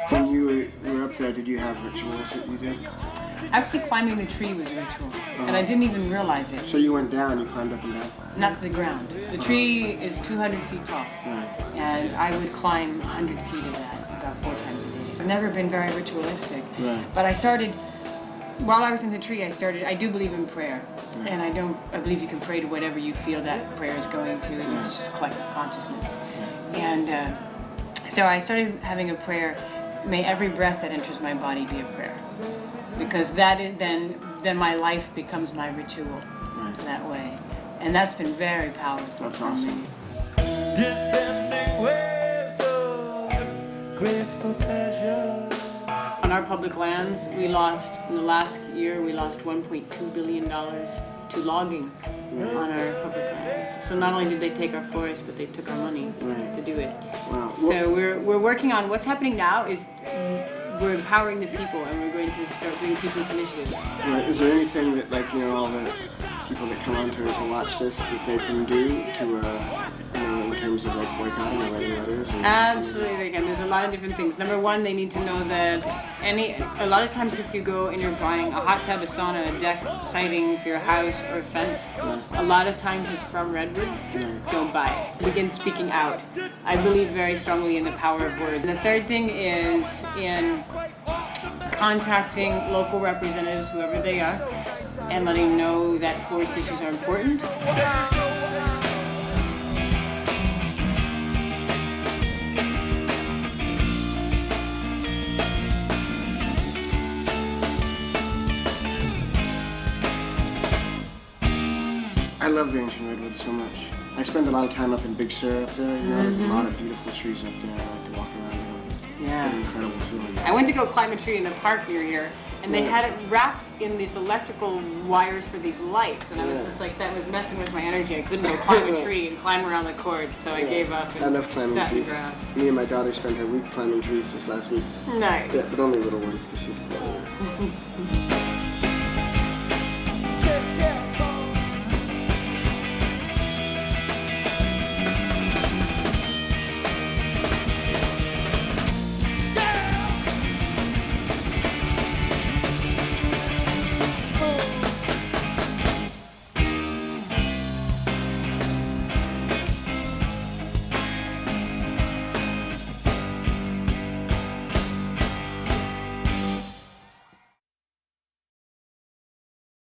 When you were up there, did you have rituals that you did? Actually, climbing the tree was a ritual, and I didn't even realize it. So you went down, you climbed up and down? Not to the ground. The tree is 200 feet tall, and I would climb 100 feet of that about 4 times a day. I've never been very ritualistic, but I started, while I was in the tree, I do believe in prayer, and I believe you can pray to whatever you feel that prayer is going to, and it's just collective consciousness. And so I started having a prayer, may every breath that enters my body be a prayer. Because then my life becomes my ritual that way. And that's been very powerful. That's awesome. On our public lands, in the last year, we lost $1.2 billion to logging on our public lands. So not only did they take our forests, but they took our money to do it. Wow. So we're working on, what's happening now is we're empowering the people, and we're going to start doing people's initiatives. Right. Is there anything that, like, you know, all the people that come on to watch this, that they can do to, you know, in terms of like boycotting or writing letters? Absolutely, they can. There's a lot of different things. Number one, they need to know that a lot of times if you go and you're buying a hot tub, a sauna, a deck, siding for your house or a fence, a lot of times it's from redwood. Don't buy it. Begin speaking out. I believe very strongly in the power of words. And the third thing is in contacting local representatives, whoever they are, and letting them know that forest issues are important. I love the ancient redwoods so much. I spend a lot of time up in Big Sur up there. You know, there's a lot of beautiful trees up there. I like to walk around them. Yeah. It's an incredible feeling. I went to go climb a tree in the park near here, and they had it wrapped in these electrical wires for these lights, and I was just like, that was messing with my energy. I couldn't go climb a tree and climb around the cords, so I gave up and I love climbing sat in the trees. grass. Me and my daughter spent her week climbing trees this last week. Nice. Yeah, but only little ones because she's the little one.